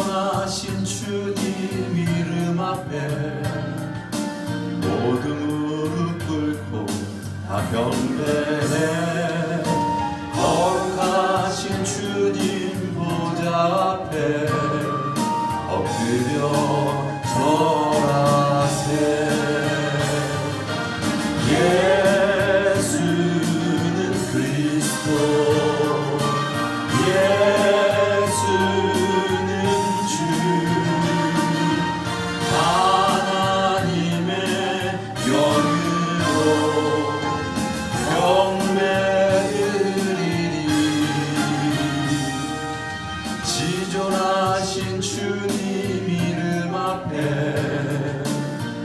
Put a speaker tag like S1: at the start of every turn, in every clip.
S1: 지존하신 주님 이름 앞에 모두 무릎 꿇고 다 경배해. 거룩하신 주님 보좌 앞에 엎드려 절하세. 예수는 그리스도, 예수는 주, 하나님의 영으로 경배드리리. 지존하신 주님 이름 앞에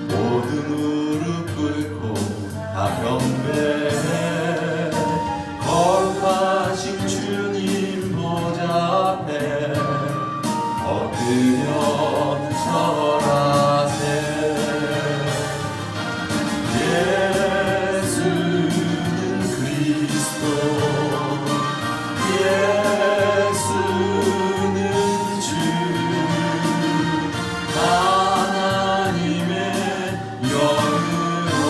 S1: 모두 무릎 꿇고 다 경배해. 거룩하신 주님 보좌 앞에 엎드려 절하세. 예수는 그리스도, 예수는 주, 하나님의 영으로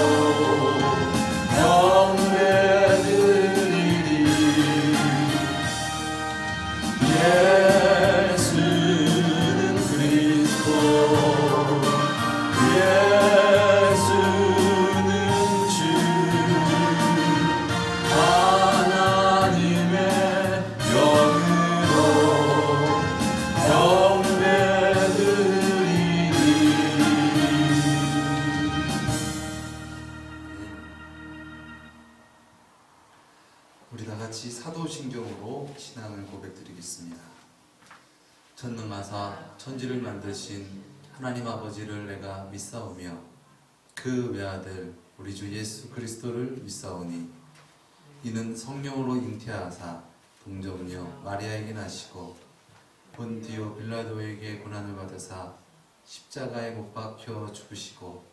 S1: 경배드리리. 예수는 그리스도, 예수는 주, 하나님의 영으로 경배드리리. 우리 다 같이 사도신경으로 신앙을 고백드리겠습니다. 전능하사 천지를 만드신 하나님 아버지를 내가 믿사오며 그 외아들 우리 주 예수 그리스도를 믿사오니 이는 성령으로 잉태하사 동정녀 마리아에게 나시고 본디오 빌라도에게 고난을 받으사 십자가에 못 박혀 죽으시고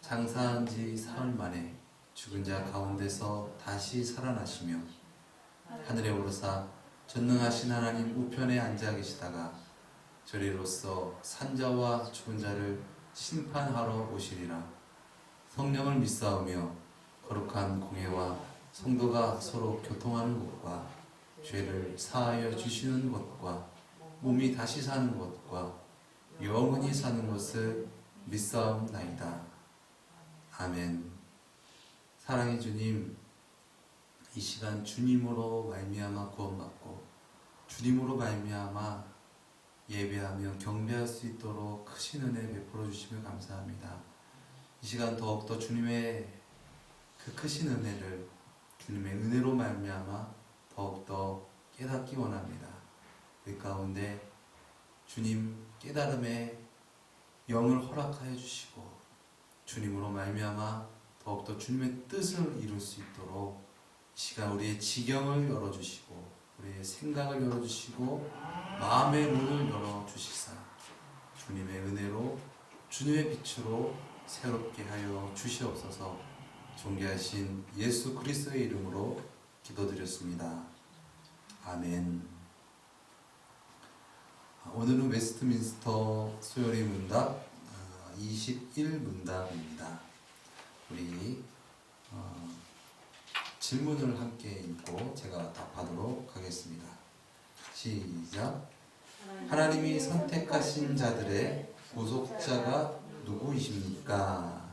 S1: 장사한 지 사흘 만에 죽은 자 가운데서 다시 살아나시며 하늘에 오르사 전능하신 하나님 우편에 앉아 계시다가 저리로서 산자와 죽은 자를 심판하러 오시리라. 성령을 믿사오며 거룩한 공회와 성도가 서로 교통하는 것과 죄를 사하여 주시는 것과 몸이 다시 사는 것과 영원히 사는 것을 믿사옵나이다. 아멘. 사랑의 주님, 이 시간 주님으로 말미암아 구원받고 주님으로 말미암아 예배하며 경배할 수 있도록 크신 은혜 베풀어 주시며 감사합니다. 이 시간 더욱더 주님의 그 크신 은혜를 주님의 은혜로 말미암아 더욱더 깨닫기 원합니다. 그 가운데 주님 깨달음의 영을 허락하여 주시고 주님으로 말미암아 더욱더 주님의 뜻을 이룰 수 있도록 이 시간 우리의 지경을 열어주시고 우리의 생각을 열어주시고 마음의 문을 열어주시사 주님의 은혜로 주님의 빛으로 새롭게 하여 주시옵소서. 존귀하신 예수 그리스도의 이름으로 기도드렸습니다. 아멘. 오늘은 웨스트민스터 수요일 문답 21문답입니다. 우리 질문을 함께 읽고 제가 답하도록 하겠습니다. 시작. 하나님이 선택하신 자들의 구속자가 누구이십니까?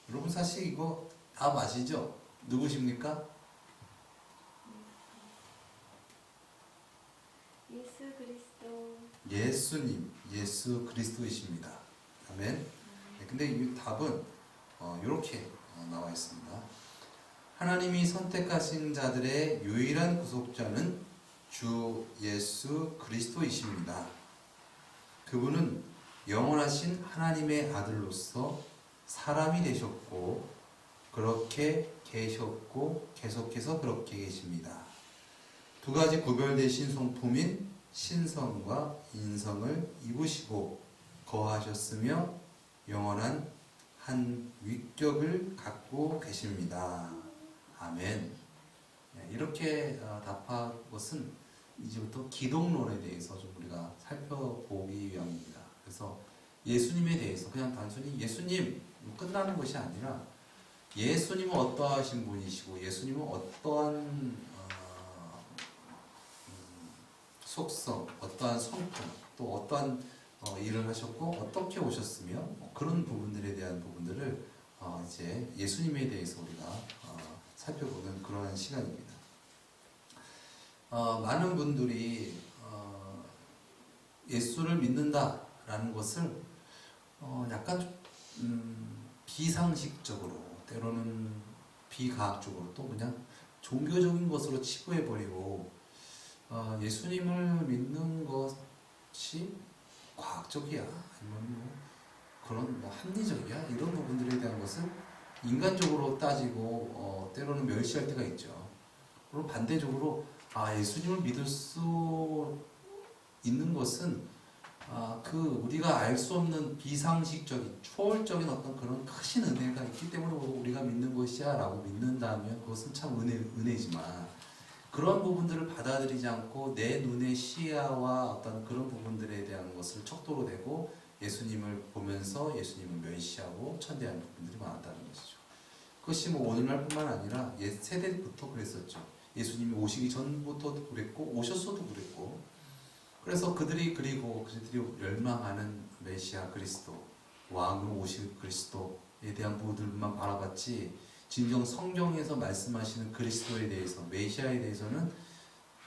S1: 여러분 사실 이거 다 아시죠? 누구십니까?
S2: 예수 그리스도.
S1: 예수님, 예수 그리스도이십니다. 아멘. 네, 근데 이 답은 이렇게 나와 있습니다. 하나님이 선택하신 자들의 유일한 구속자는 주 예수 그리스도이십니다. 그분은 영원하신 하나님의 아들로서 사람이 되셨고 그렇게 계셨고 계속해서 그렇게 계십니다. 두 가지 구별되신 성품인 신성과 인성을 입으시고 거하셨으며 영원한 한 위격을 갖고 계십니다. 아멘. 이렇게 답한 것은 이제부터 기독론에 대해서 좀 우리가 살펴보기 위함입니다. 그래서 예수님에 대해서 그냥 단순히 예수님 끝나는 것이 아니라 예수님은 어떠하신 분이시고 예수님은 어떠한 속성, 어떠한 성품, 또 어떠한 일을 하셨고 어떻게 오셨으며 그런 부분들에 대한 부분들을 이제 예수님에 대해서 우리가 살펴보는 그러한 시간입니다. 많은 분들이 예수를 믿는다라는 것을 약간 비상식적으로 때로는 비과학적으로 또 그냥 종교적인 것으로 치부해버리고 예수님을 믿는 것이 과학적이야 아니면 뭐 그런 뭐 합리적이야 이런 부분들에 대한 것을 인간적으로 따지고 때로는 멸시할 때가 있죠. 그리고 반대적으로 예수님을 믿을 수 있는 것은 그 우리가 알 수 없는 비상식적인 초월적인 어떤 그런 크신 은혜가 있기 때문에 우리가 믿는 것이야 라고 믿는다면 그것은 참 은혜지만 그런 부분들을 받아들이지 않고 내 눈의 시야와 어떤 그런 부분들에 대한 것을 척도로 대고 예수님을 보면서 예수님을 멸시하고 천대하는 부분들이 많았다는 것이죠. 그것이 뭐 오늘날뿐만 아니라 옛 세대부터 그랬었죠. 예수님이 오시기 전부터도 그랬고 오셨어도 그랬고 그래서 그들이 멸망하는 메시아 그리스도 왕으로 오실 그리스도에 대한 부분들만 바라봤지 진정 성경에서 말씀하시는 그리스도에 대해서 메시아에 대해서는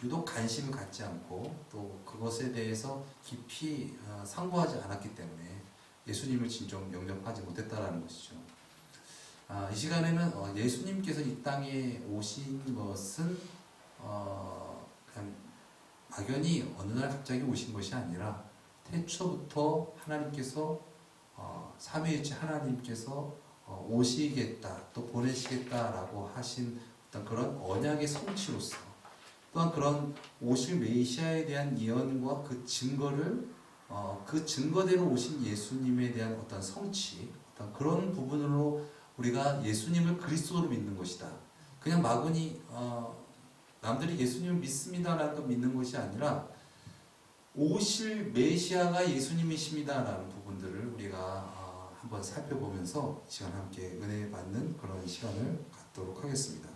S1: 유독 관심을 갖지 않고 또 그것에 대해서 깊이 상고하지 않았기 때문에 예수님을 진정 영접하지 못했다라는 것이죠. 이 시간에는 예수님께서 이 땅에 오신 것은 그냥 막연히 어느 날 갑자기 오신 것이 아니라 태초부터 하나님께서 삼위일체 하나님께서 오시겠다 또 보내시겠다라고 하신 어떤 그런 언약의 성취로서 또한 그런 오실 메시아에 대한 예언과 그 증거를 그 증거대로 오신 예수님에 대한 어떤 성취 어떤 그런 부분으로 우리가 예수님을 그리스도로 믿는 것이다. 그냥 마구니 남들이 예수님을 믿습니다라는 거 믿는 것이 아니라 오실 메시아가 예수님이십니다라는 부분들을 우리가 한번 살펴보면서 이 시간 함께 은혜 받는 그런 시간을 갖도록 하겠습니다.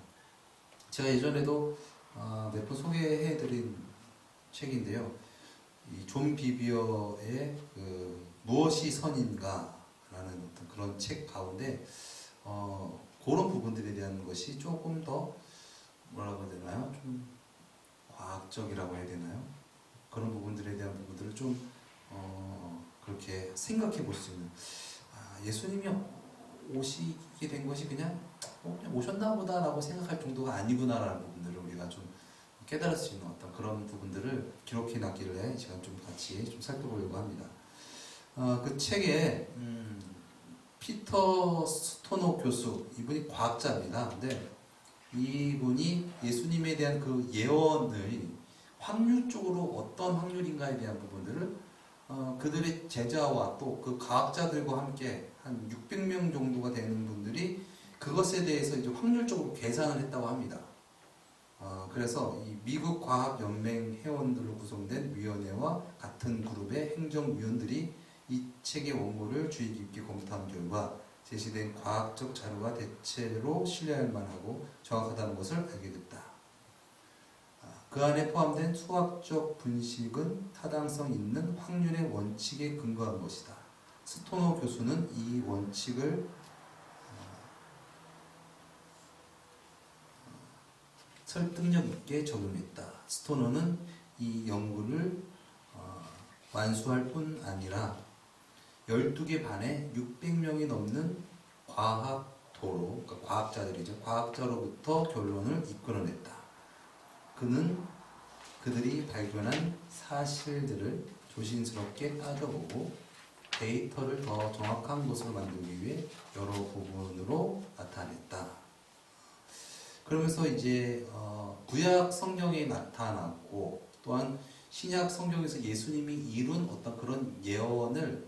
S1: 제가 예전에도 몇 번 소개해드린 책인데요. 이 존 비비어의 그 무엇이 선인가라는 어떤 그런 책 가운데 그런 부분들에 대한 것이 조금 더 뭐라고 해야 되나요? 좀 과학적이라고 해야 되나요? 그런 부분들에 대한 부분들을 좀 그렇게 생각해 볼 수 있는 예수님이 오시게 된 것이 그냥 오셨나 보다라고 생각할 정도가 아니구나라는 부분들을 우리가 좀 깨달을 수 있는 어떤 그런 부분들을 기록해 놨길래 제가 좀 같이 좀 살펴보려고 합니다. 그 책에 피터 스토노 교수 이분이 과학자입니다. 근데 이분이 예수님에 대한 그 예언을 확률적으로 어떤 확률인가에 대한 부분들을 그들의 제자와 또 그 과학자들과 함께 한 600명 정도가 되는 분들이 그것에 대해서 이제 확률적으로 계산을 했다고 합니다. 그래서 이 미국 과학연맹 회원들로 구성된 위원회와 같은 그룹의 행정위원들이 이 책의 원고를 주의 깊게 검토한 결과 제시된 과학적 자료가 대체로 신뢰할 만하고 정확하다는 것을 알게 됐다. 그 안에 포함된 수학적 분식은 타당성 있는 확률의 원칙에 근거한 것이다. 스토너 교수는 이 원칙을 설득력 있게 적용했다. 스토너는 이 연구를 완수할 뿐 아니라 12개 반에 600명이 넘는 과학도로, 그러니까 과학자들이죠. 과학자로부터 결론을 이끌어냈다. 그는 그들이 발견한 사실들을 조심스럽게 따져보고 데이터를 더 정확한 것으로 만들기 위해 여러 부분으로 나타냈다. 그러면서 이제 구약 성경에 나타났고 또한 신약 성경에서 예수님이 이룬 어떤 그런 예언을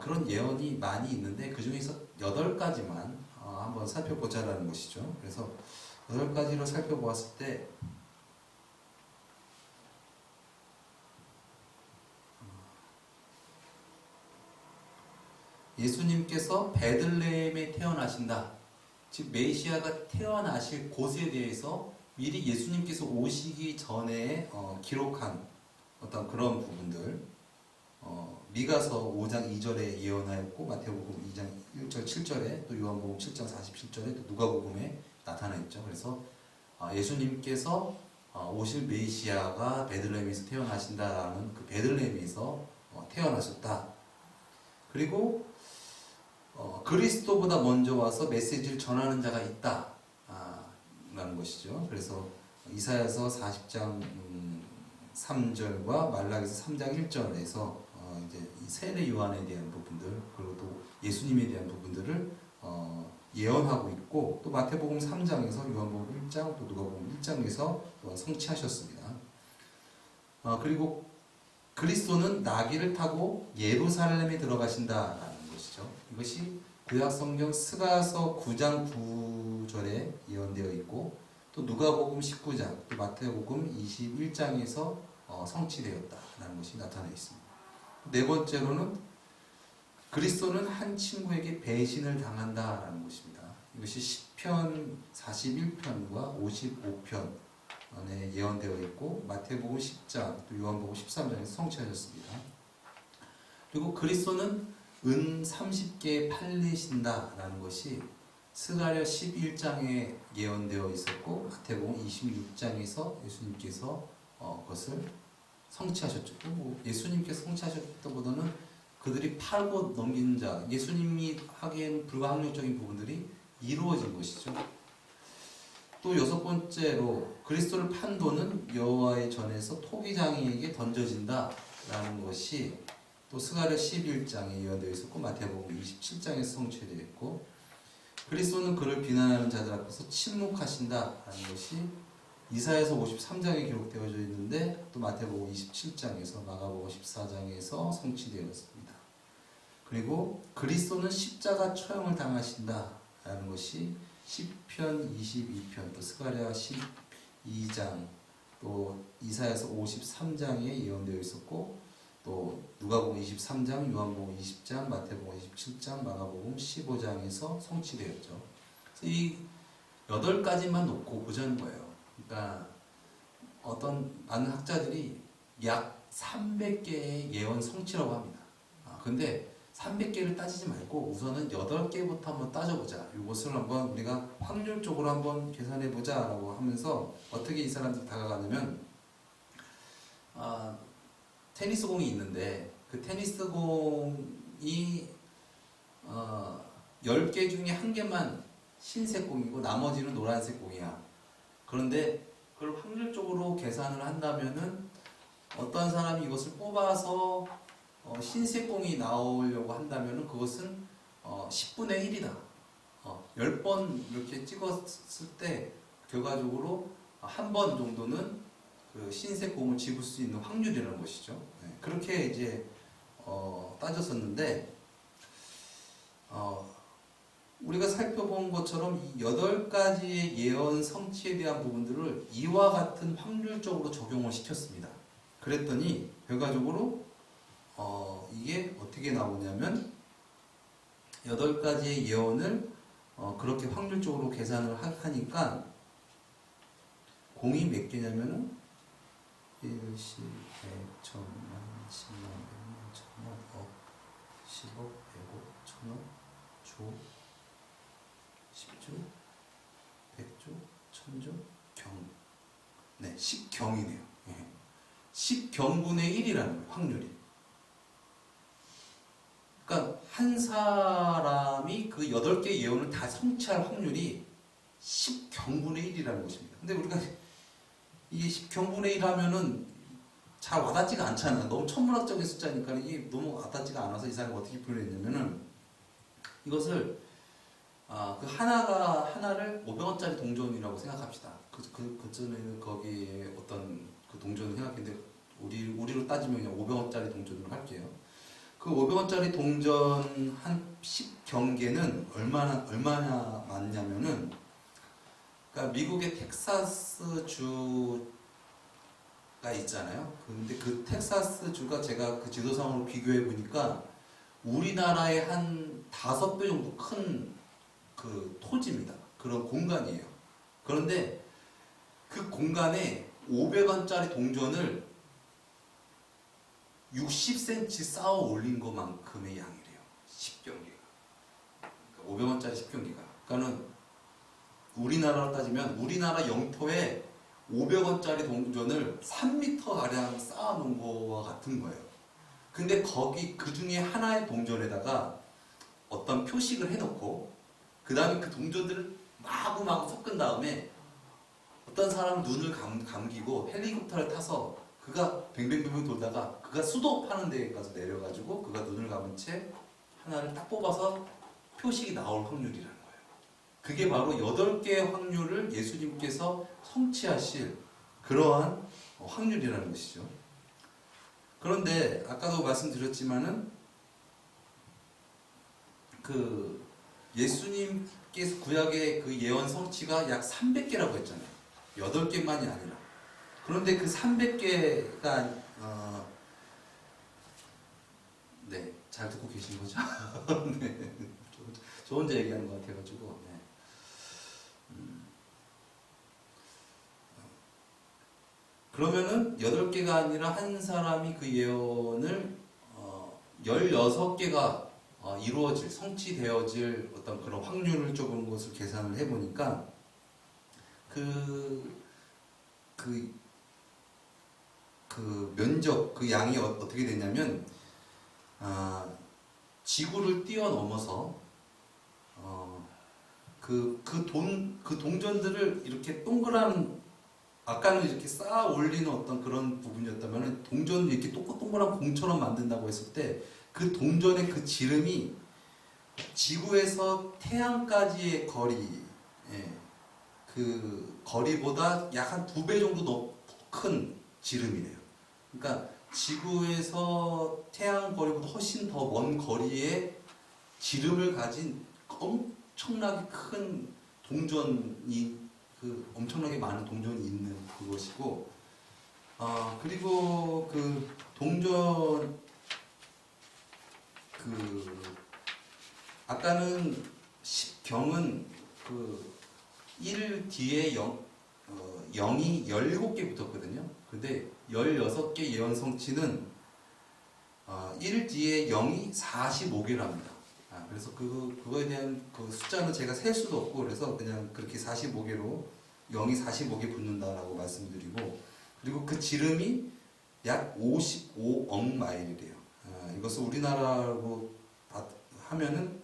S1: 그런 예언이 많이 있는데 그 중에서 8가지만 한번 살펴보자라는 것이죠. 그래서 8가지로 살펴보았을 때 예수님께서 베들레헴에 태어나신다. 즉 메시아가 태어나실 곳에 대해서 미리 예수님께서 오시기 전에 기록한 어떤 그런 부분들, 미가서 5장 2절에 예언하였고 마태복음 2장 1절 7절에 또 요한복음 7장 47절에 또 누가복음에 나타나 있죠. 그래서 예수님께서 오실 메시아가 베들레헴에서 태어나신다라는 그 베들레헴에서 태어나셨다. 그리고 그리스도보다 먼저 와서 메시지를 전하는 자가 있다 라는 것이죠. 그래서 이사야서 40장 3절과 말라기서 3장 1절에서 이제 이 세례 요한에 대한 부분들 그리고 또 예수님에 대한 부분들을 예언하고 있고 또 마태복음 3장에서 요한복음 1장 또 누가복음 1장에서 또한 성취하셨습니다. 그리고 그리스도는 나귀를 타고 예루살렘에 들어가신다라는 것이죠. 이것이 구약 성경 스가서 9장 9절에 예언되어 있고 또 누가복음 19장 또 마태복음 21장에서 성취되었다라는 것이 나타나 있습니다. 네 번째로는 그리스도는 한 친구에게 배신을 당한다라는 것입니다. 이것이 시편 41편과 55편에 예언되어 있고 마태복음 10장 또 요한복음 13장에서 성취하셨습니다. 그리고 그리스도는 은 30개 팔리신다라는 것이 스가랴 11장에 예언되어 있었고 마태복음 26장에서 예수님께서 그것을 성취하셨죠. 예수님께서 성취하셨다보다는 그들이 팔고 넘기는 자, 예수님이 하기엔 불가항력적인 부분들이 이루어진 것이죠. 또 여섯 번째로 그리스도를 판 돈은 여호와의 전에서 토기장이에게 던져진다라는 것이 또 스가랴 11장에 예언되어 있었고 마태복음 27장에서 성취되어 있고 그리스도는 그를 비난하는 자들 앞에서 침묵하신다라는 것이 이사야서 53장에 기록되어져 있는데 또 마태복음 27장에서 마가복음 14장에서 성취되었습니다. 그리고 그리스도는 십자가 처형을 당하신다라는 것이 시편 22편 또 스가랴 12장 또 이사야서 53장에 예언되어 있었고 또 누가복음 23장, 요한복음 20장, 마태복음 27장, 마가복음 15장에서 성취되었죠. 그래서 이 8가지만 놓고 보자는 거예요. 그러니까 어떤 많은 학자들이 약 300개의 예언 성취라고 합니다. 근데 300개를 따지지 말고 우선은 8개부터 한번 따져보자. 이것을 한번 우리가 확률적으로 한번 계산해보자 라고 하면서 어떻게 이 사람들이 다가가냐면 테니스 공이 있는데 그 테니스 공이 10개 중에 1개만 흰색 공이고 나머지는 노란색 공이야. 그런데 그걸 확률적으로 계산을 한다면은 어떤 사람이 이것을 뽑아서 흰색 공이 나오려고 한다면은 그것은 10분의 1이다. 10번 이렇게 찍었을 때 결과적으로 한 번 정도는 그 흰색 공을 집을 수 있는 확률이라는 것이죠. 그렇게 이제 따졌었는데 우리가 살펴본 것처럼 이 8가지의 예언 성취에 대한 부분들을 이와 같은 확률적으로 적용을 시켰습니다. 그랬더니 결과적으로 이게 어떻게 나오냐면 8가지의 예언을 그렇게 확률적으로 계산을 하니까 공이 몇 개냐면은 1, 10, 100, 1000만, 10만, 100만, 1000만, 1억, 10억, 100억, 1000억, 조, 10조, 100조, 1000조, 경. 네, 10경이네요. 10경분의 1이라는 거예요, 확률이. 그러니까 한 사람이 그 8개 예언을 다 성취할 확률이 10경분의 1이라는 것입니다. 근데 우리가 이게 10경분의 1 하면은 잘 와닿지가 않잖아. 너무 천문학적인 숫자니까 이게 너무 와닿지가 않아서 이 사람이 어떻게 표현했냐면은 이것을 그 하나를 500원짜리 동전이라고 생각합시다. 그전에는 거기에 어떤 그 동전을 생각했는데 우리로 따지면 그냥 500원짜리 동전으로 할게요. 그 500원짜리 동전 한 10경계는 얼마나 많냐면은 그러니까 미국의 텍사스 주가 있잖아요. 근데 그 텍사스 주가 제가 그 지도상으로 비교해 보니까 우리나라의 한 5배 정도 큰 그 토지입니다. 그런 공간이에요. 그런데 그 공간에 500원짜리 동전을 60cm 쌓아 올린 것만큼의 양이래요. 10경기가. 그러니까 500원짜리 10경기가. 그러니까는 우리나라로 따지면 우리나라 영토에 500원짜리 동전을 3m가량 쌓아 놓은 거와 같은 거예요. 근데 거기 그 중에 하나의 동전에다가 어떤 표식을 해놓고 그 다음에 그 동전들을 마구마구 섞은 다음에 어떤 사람은 눈을 감기고 헬리콥터를 타서 그가 뱅뱅뱅뱅 돌다가 그가 수도 파는 데 가서 내려가지고 그가 눈을 감은 채 하나를 딱 뽑아서 표식이 나올 확률이라는 거예요. 그게 바로 8개의 확률을 예수님께서 성취하실 그러한 확률이라는 것이죠. 그런데 아까도 말씀드렸지만은 그 예수님께서 구약의 그 예언 성취가 약 300개라고 했잖아요. 8개만이 아니라. 그런데 그 300개가 네, 잘 듣고 계신 거죠? 네, 저 혼자 얘기하는 것 같아가지고. 네. 그러면은 8개가 아니라 한 사람이 그 예언을 16개가 이루어질, 성취되어질 어떤 그런 확률을 조금 것을 계산을 해보니까 그 면적, 그 양이 어떻게 되냐면 지구를 뛰어넘어서 그 동전들을 이렇게 동그란 아까는 이렇게 쌓아 올리는 어떤 그런 부분이었다면 동전을 이렇게 동그란 공처럼 만든다고 했을 때 그 동전의 그 지름이 지구에서 태양까지의 거리, 예, 그 거리보다 약 한 2배 정도 더 큰 지름이래요. 그러니까 지구에서 태양 거리보다 훨씬 더 먼 거리의 지름을 가진 엄청나게 큰 동전이 그 엄청나게 많은 동전이 있는 그것이고, 그리고 그 동전 아까는 10경은 그 1 뒤에 0이 17개 붙었거든요. 근데 16개 예언 성취는 1 뒤에 0이 45개랍니다. 그래서 그거에 대한 그 숫자는 제가 셀 수도 없고 그래서 그냥 그렇게 45개로 0이 45개 붙는다라고 말씀드리고, 그리고 그 지름이 약 55억 마일이래요. 이것을 우리나라로 하면은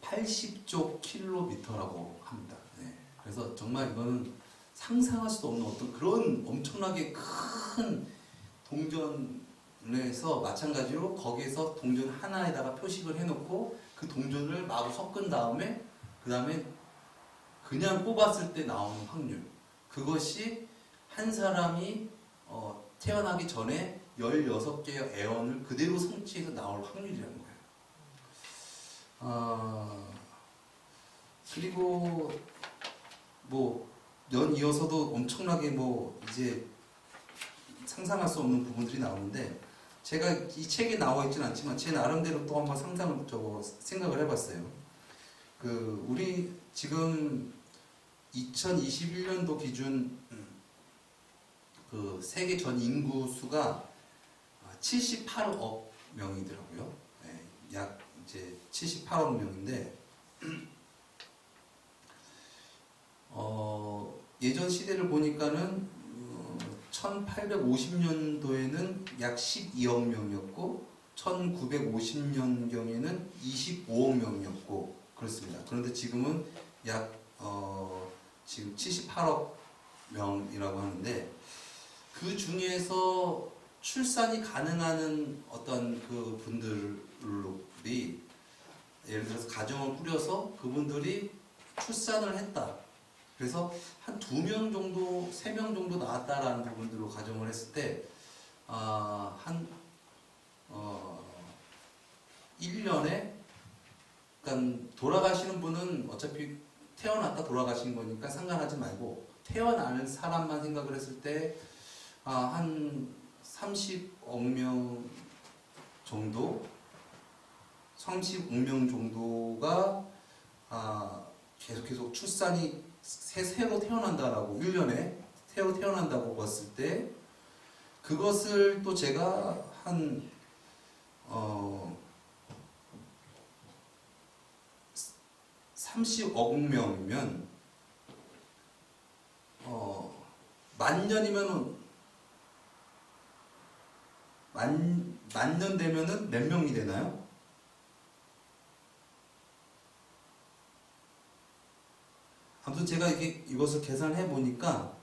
S1: 80조 킬로미터라고 합니다. 네. 그래서 정말 이거는 상상할 수도 없는 어떤 그런 엄청나게 큰 동전에서 마찬가지로 거기에서 동전 하나에다가 표식을 해놓고 그 동전을 마구 섞은 다음에 그 다음에 그냥 뽑았을 때 나오는 확률, 그것이 한 사람이 태어나기 전에 16개의 애언을 그대로 성취해서 나올 확률이라는 거예요. 그리고 뭐 연이어서도 엄청나게 뭐 이제 상상할 수 없는 부분들이 나오는데, 제가 이 책에 나와 있지는 않지만 제 나름대로 또 한번 생각을 해봤어요. 우리 지금 2021년도 기준 그 세계 전 인구 수가 78억 명이더라고요. 네, 약 이제 78억 명인데, 예전 시대를 보니까는 1850년도에는 약 12억 명이었고 1950년경에는 25억 명이었고 그렇습니다. 그런데 지금은 약 지금 78억 명이라고 하는데, 그 중에서 출산이 가능한 어떤 그 분들이 예를 들어서 가정을 꾸려서 그분들이 출산을 했다. 그래서 한 2명 정도, 3명 정도 나왔다라는 부분들로 가정을 했을 때, 한 1년에, 그러니까 돌아가시는 분은 어차피 태어났다 돌아가신 거니까 상관하지 말고, 태어나는 사람만 생각을 했을 때, 한 30억 명 정도 35명 정도가 계속 출산이 새로 태어난다라고 1년에 새로 태어난다고 봤을 때 그것을 또 제가 한 30억 명이면 만 년이면은 만 년 되면은 몇 명이 되나요? 아무튼 제가 이것을 계산해 보니까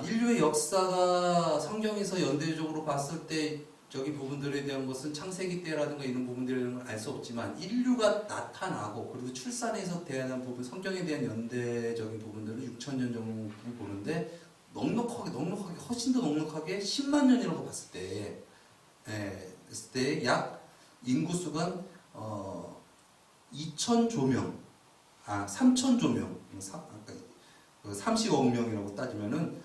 S1: 인류의 역사가 성경에서 연대적으로 봤을 때 저기 부분들에 대한 것은 창세기 때라든가 이런 부분들에 대한 걸 알 수 없지만 인류가 나타나고 그리고 출산에서 대한 부분 성경에 대한 연대적인 부분들은 6,000년 정도 보는데 넉넉하게 훨씬 더 넉넉하게 10만 년이라고 봤을 때 약 인구수가 2,000조명 3,000조명 30억 명이라고 따지면은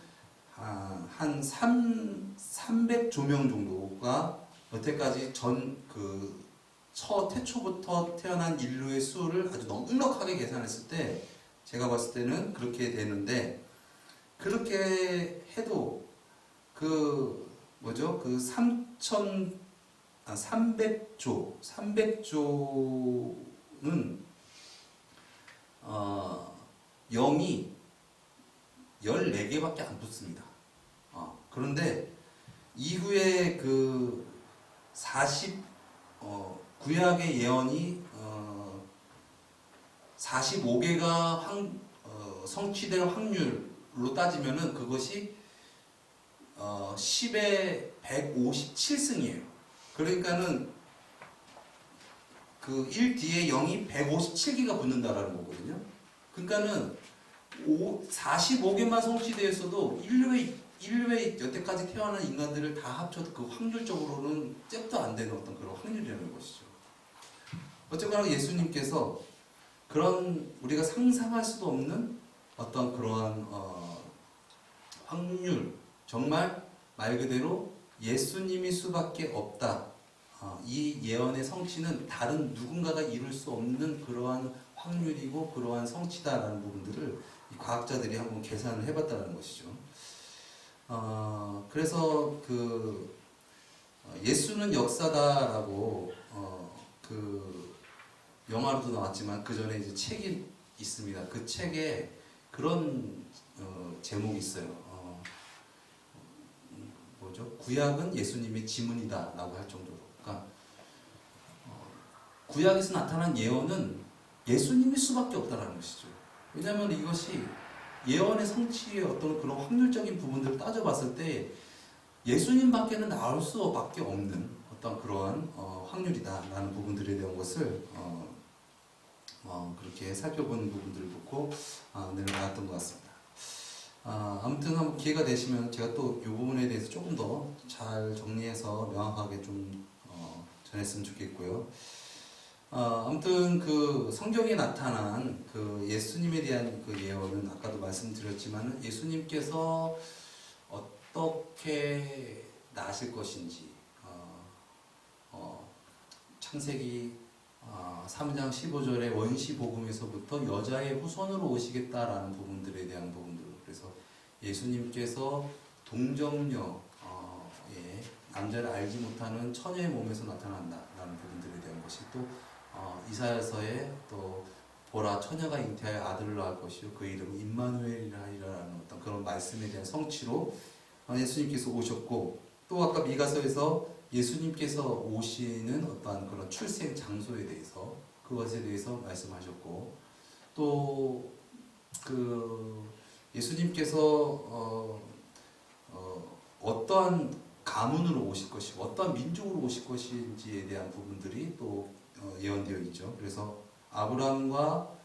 S1: 한 300조명 정도가 여태까지 태초부터 태어난 인류의 수를 아주 넉넉하게 계산했을 때 제가 봤을 때는 그렇게 되는데 그렇게 해도 그 300조는 0이 14개밖에 안 붙습니다. 그런데 이후에 구약의 예언이 45개가 성취될 확률로 따지면은 그것이 10의 157승이에요. 그러니까는 그 1 뒤에 0이 157개가 붙는다라는 거거든요. 그러니까는 45개만 성취되었어도 인류의 여태까지 태어난 인간들을 다 합쳐도 그 확률적으로는 잽도 안 되는 어떤 그런 확률이라는 것이죠. 어쨌거나 예수님께서 그런 우리가 상상할 수도 없는 어떤 그러한 확률, 정말 말 그대로 예수님일 수밖에 없다. 이 예언의 성취는 다른 누군가가 이룰 수 없는 그러한 확률이고 그러한 성취다라는 부분들을 이 과학자들이 한번 계산을 해봤다는 것이죠. 그래서 예수는 역사다라고 영화로도 나왔지만 그 전에 이제 책이 있습니다. 그 책에 그런 제목이 있어요. 구약은 예수님의 지문이다라고 할 정도로. 그러니까 구약에서 나타난 예언은 예수님일 수밖에 없다라는 것이죠. 왜냐하면 이것이 예언의 성취의 어떤 그런 확률적인 부분들을 따져봤을 때 예수님밖에는 나올 수밖에 없는 어떤 그러한 확률이다라는 부분들에 대한 것을 그렇게 살펴본 부분들을 보고 내려나갔던 것 같습니다. 아무튼 한번 기회가 되시면 제가 또 이 부분에 대해서 조금 더 잘 정리해서 명확하게 좀 전했으면 좋겠고요. 아무튼 그 성경에 나타난 그 예수님에 대한 그 예언은 아까도 말씀드렸지만 예수님께서 어떻게 나실 것인지 창세기 3장 15절의 원시복음에서부터 여자의 후손으로 오시겠다라는 부분들에 대한 부분들, 그래서 예수님께서 동정녀 남자를 알지 못하는 처녀의 몸에서 나타난다라는 부분들에 대한 것이 또 이사야서에 또 보라 처녀가 잉태하여 아들을 낳을 것이요 그 이름은 임마누엘이라 하리라라는 어떤 그런 말씀에 대한 성취로 예수님께서 오셨고, 또 아까 미가서에서 예수님께서 오시는 어떠한 그런 출생 장소에 대해서 그것에 대해서 말씀하셨고, 또 예수님께서 어떠한 가문으로 오실 것이고 어떠한 민족으로 오실 것인지에 대한 부분들이 또 예언되어 있죠. 그래서 아브라함과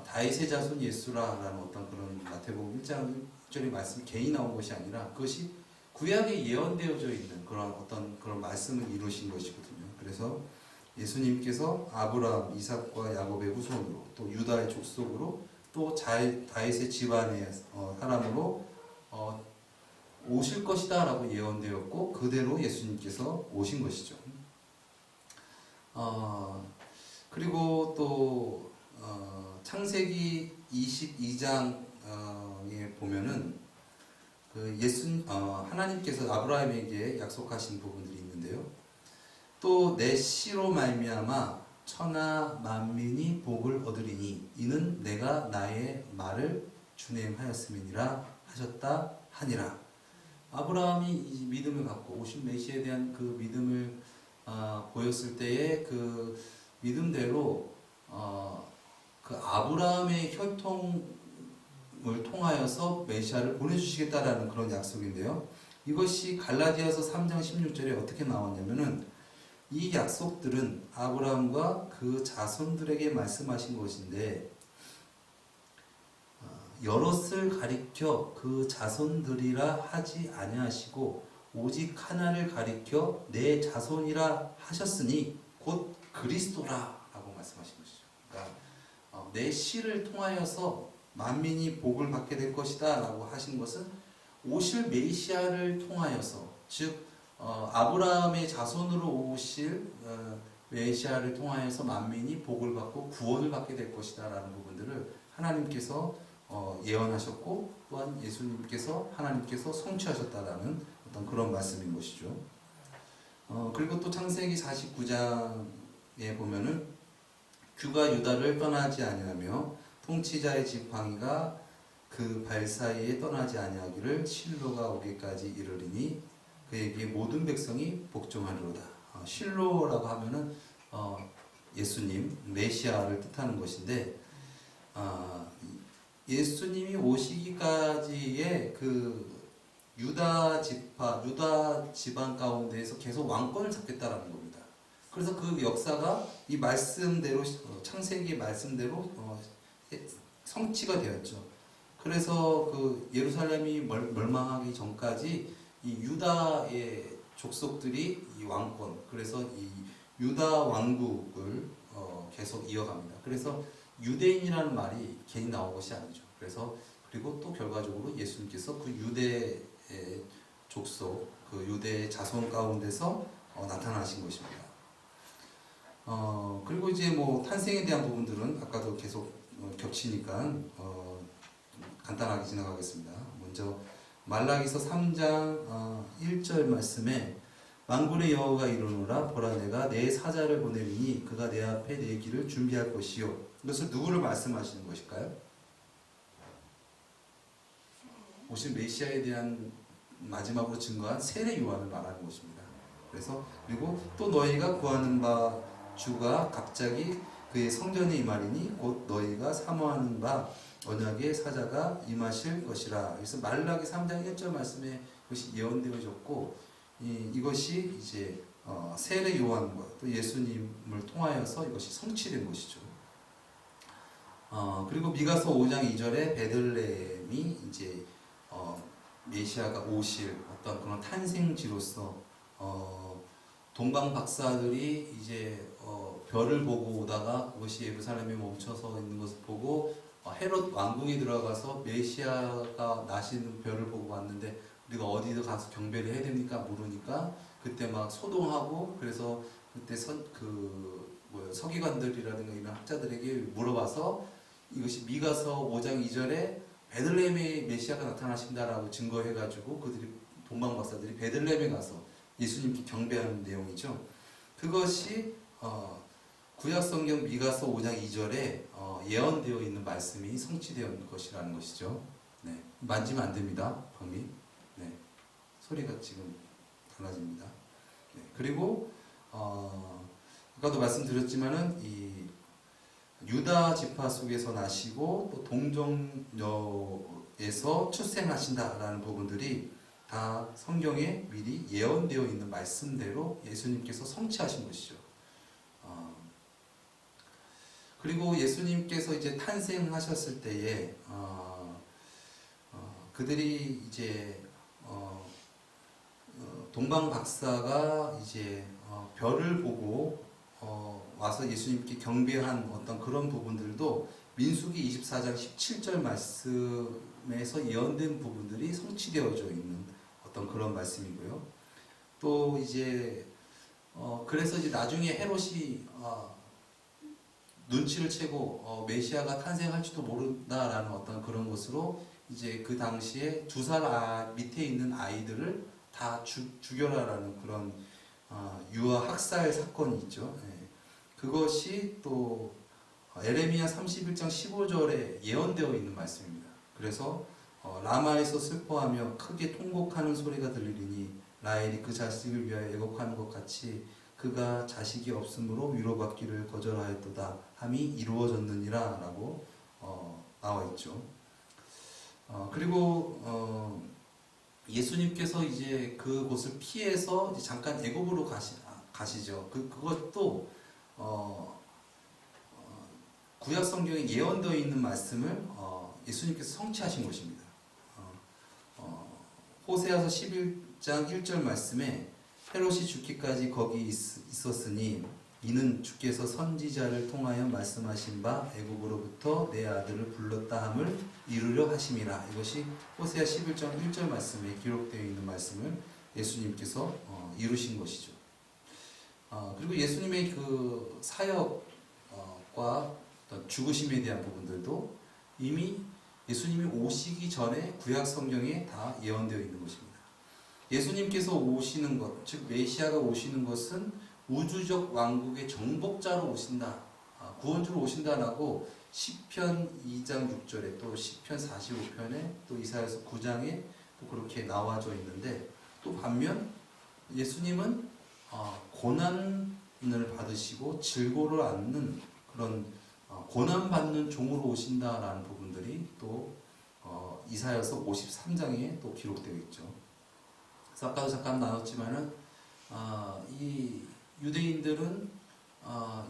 S1: 다윗의 자손 예수라라는 어떤 그런 마태복음 1장 1절의 말씀이 괜히 나온 것이 아니라 그것이 구약에 예언되어져 있는 그런 어떤 그런 말씀을 이루신 것이거든요. 그래서 예수님께서 아브라함, 이삭과 야곱의 후손으로 또 유다의 족속으로 또 다윗의 집안의 사람으로 오실 것이다 라고 예언되었고 그대로 예수님께서 오신 것이죠. 그리고 또 창세기 22장에 보면은 하나님께서 아브라함에게 약속하신 부분들이 있는데요. 또 내 씨로 말미암아 천하 만민이 복을 얻으리니 이는 내가 나의 말을 준행하였음이니라 하셨다 하니라. 아브라함이 이 믿음을 갖고 오신 메시아에 대한 그 믿음을 보였을 때의 그 믿음대로 그 아브라함의 혈통을 통하여서 메시아를 보내주시겠다라는 그런 약속인데요. 이것이 갈라디아서 3장 16절에 어떻게 나왔냐면은 이 약속들은 아브라함과 그 자손들에게 말씀하신 것인데 여럿을 가리켜 그 자손들이라 하지 아니하시고 오직 하나를 가리켜 내 자손이라 하셨으니 곧 그리스도라라고 말씀하신 것이죠. 그러니까 내 씨를 통하여서 만민이 복을 받게 될 것이다라고 하신 것은 오실 메시아를 통하여서 즉 아브라함의 자손으로 오실 메시아를 통하여서 만민이 복을 받고 구원을 받게 될 것이다라는 부분들을 하나님께서 예언하셨고 또한 예수님께서 하나님께서 성취하셨다라는 어떤 그런 말씀인 것이죠. 그리고 또 창세기 49장에 보면은 규가 유다를 떠나지 아니하며 통치자의 지팡이가 그 발 사이에 떠나지 아니하기를 실로가 오기까지 이르리니 그에게 모든 백성이 복종하리로다. 실로라고 하면은 예수님 메시아를 뜻하는 것인데 예수님이 오시기까지의 그 유다 지방 가운데에서 계속 왕권을 잡겠다라는 겁니다. 그래서 그 역사가 이 말씀대로 창세기 말씀대로 성취가 되었죠. 그래서 그 예루살렘이 멸망하기 전까지 이 유다의 족속들이 이 왕권, 그래서 이 유다 왕국을 계속 이어갑니다. 그래서 유대인이라는 말이 괜히 나온 것이 아니죠. 그래서 그리고 또 결과적으로 예수님께서 그 유대의 족속, 그 유대의 자손 가운데서 나타나신 것입니다. 그리고 이제 뭐 탄생에 대한 부분들은 아까도 계속 겹치니까 간단하게 지나가겠습니다. 먼저 말라기서 3장 1절 말씀에 만군의 여호와가 이르노라 보라 내가 내 사자를 보내리니 그가 내 앞에 내 길을 준비할 것이요. 이것을 누구를 말씀하시는 것일까요? 오신 메시아에 대한 마지막으로 증거한 세례 요한을 말하는 것입니다. 그래서 그리고 또 너희가 구하는 바 주가 갑자기 그의 성전에 임하리니 곧 너희가 사모하는 바 언약의 사자가 임하실 것이라. 그래서 말라기 3장 1절 말씀에 그것이 예언되어졌고 이것이 이제 세례 요한과 또 예수님을 통하여서 이것이 성취된 것이죠. 그리고 미가서 5장 2절에 베들레헴이 이제 메시아가 오실 어떤 그런 탄생지로서 동방 박사들이 이제 별을 보고 오다가 그것이 예루살렘에 멈춰서 있는 것을 보고 헤롯 왕궁에 들어가서 메시아가 나시는 별을 보고 왔는데 우리가 어디서 가서 경배를 해야 됩니까? 물으니까 그때 막 소동하고 그래서 그때 서기관들이라든가 이런 학자들에게 물어봐서 이것이 미가서 5장 2절에 베들레헴에 메시아가 나타나신다라고 증거해가지고 그들이 동방 박사들이 베들레헴에 가서 예수님께 경배하는 내용이죠. 그것이 구약성경 미가서 5장 2절에 예언되어 있는 말씀이 성취되는 것이라는 것이죠. 네, 만지면 안 됩니다. 범위. 네, 소리가 지금 달라집니다. 네, 그리고 아까도 말씀드렸지만은 이 유다 지파 속에서 나시고 또 동정녀에서 출생하신다라는 부분들이 다 성경에 미리 예언되어 있는 말씀대로 예수님께서 성취하신 것이죠. 그리고 예수님께서 이제 탄생하셨을 때에 그들이 이제 동방 박사가 이제 별을 보고 와서 예수님께 경배한 어떤 그런 부분들도 민수기 24장 17절 말씀에서 예언된 부분들이 성취되어져 있는 어떤 그런 말씀이고요. 또 이제 그래서 이제 나중에 헤롯이 눈치를 채고 메시아가 탄생할지도 모른다라는 어떤 그런 것으로 이제 그 당시에 2살 밑에 있는 아이들을 다 죽여라라는 그런 유아 학살 사건이 있죠. 예. 그것이 또 에레미야 31장 15절에 예언되어 있는 말씀입니다. 그래서 라마에서 슬퍼하며 크게 통곡하는 소리가 들리리니 라헬이 그 자식을 위하여 애곡하는 것 같이 그가 자식이 없으므로 위로받기를 거절하였도다 함이 이루어졌느니라 라고 나와 있죠. 그리고 예수님께서 이제 그곳을 피해서 이제 잠깐 애굽으로 가시죠. 그것도 구약 성경에 예언되어 있는 말씀을 예수님께서 성취하신 것입니다. 호세아서 11장 1절 말씀에 헤롯이 죽기까지 거기 있었으니 이는 주께서 선지자를 통하여 말씀하신 바 애굽으로부터 내 아들을 불렀다 함을 이루려 하심이라. 이것이 호세아 11장 1절 말씀에 기록되어 있는 말씀을 예수님께서 이루신 것이죠. 그리고 예수님의 그 사역과 어떤 죽으심에 대한 부분들도 이미 예수님이 오시기 전에 구약 성경에 다 예언되어 있는 것입니다. 예수님께서 오시는 것, 즉 메시아가 오시는 것은 우주적 왕국의 정복자로 오신다, 구원주로 오신다라고 시편 2장 6절에 또 시편 45편에 또 이사야서 9장에 또 그렇게 나와져 있는데, 또 반면 예수님은 고난을 받으시고 질고를 앓는 그런 고난받는 종으로 오신다라는 부분들이 또 이사야서 53장에 또 기록되어 있죠. 그래서 아까도 잠깐 나눴지만은 이 유대인들은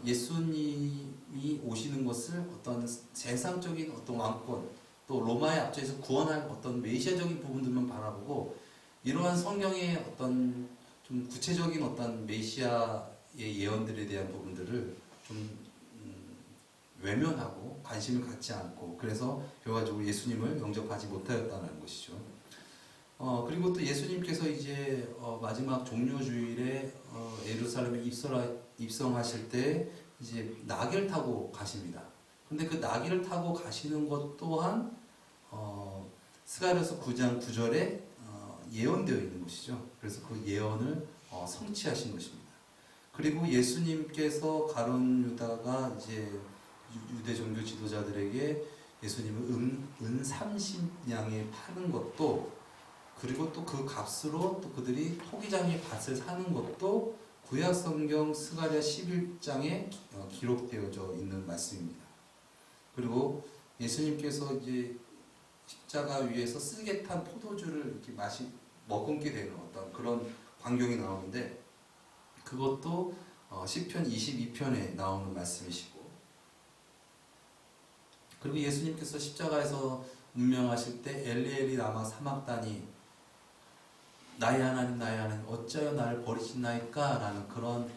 S1: 예수님이 오시는 것을 어떤 세상적인 어떤 왕권, 또 로마의 압제에서 구원할 어떤 메시아적인 부분들만 바라보고, 이러한 성경의 어떤 좀 구체적인 어떤 메시아의 예언들에 대한 부분들을 좀 외면하고 관심을 갖지 않고, 그래서 결과적으로 예수님을 영접하지 못하였다는 것이죠. 그리고 또 예수님께서 이제 마지막 종료주일에 예루살렘에 입성하실 때 이제 나귀를 타고 가십니다. 근데 그 나귀를 타고 가시는 것 또한 스가랴서 9장 9절에 예언되어 있는 것이죠. 그래서 그 예언을 성취하신 것입니다. 그리고 예수님께서 가룟 유다가 이제 유대 종교 지도자들에게 예수님을 은 30냥에 파는 것도, 그리고 또 그 값으로 또 그들이 토기장의 밭을 사는 것도 구약 성경 스가랴 11장에 기록되어져 있는 말씀입니다. 그리고 예수님께서 이제 십자가 위에서 쓰게 탄 포도주를 이렇게 머금게 되는 어떤 그런 광경이 나오는데, 그것도 시편 22편에 나오는 말씀이시고, 그리고 예수님께서 십자가에서 운명하실 때 엘리 라마 사막다니 나의 하나님 나의 하나님 어찌하여 나를 버리시나이까 라는 그런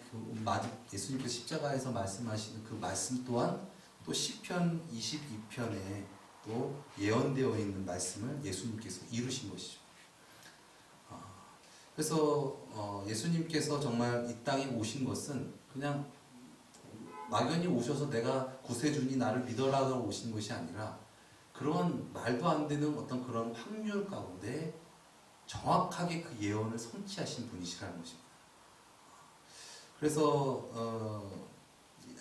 S1: 예수님께서 십자가에서 말씀하시는 그 말씀 또한 또 시편 22편에 또 예언되어 있는 말씀을 예수님께서 이루신 것이죠. 그래서 예수님께서 정말 이 땅에 오신 것은 그냥 막연히 오셔서 내가 구세주니 나를 믿어라고 오신 것이 아니라, 그런 말도 안 되는 어떤 그런 확률 가운데 정확하게 그 예언을 성취하신 분이시라는 것입니다. 그래서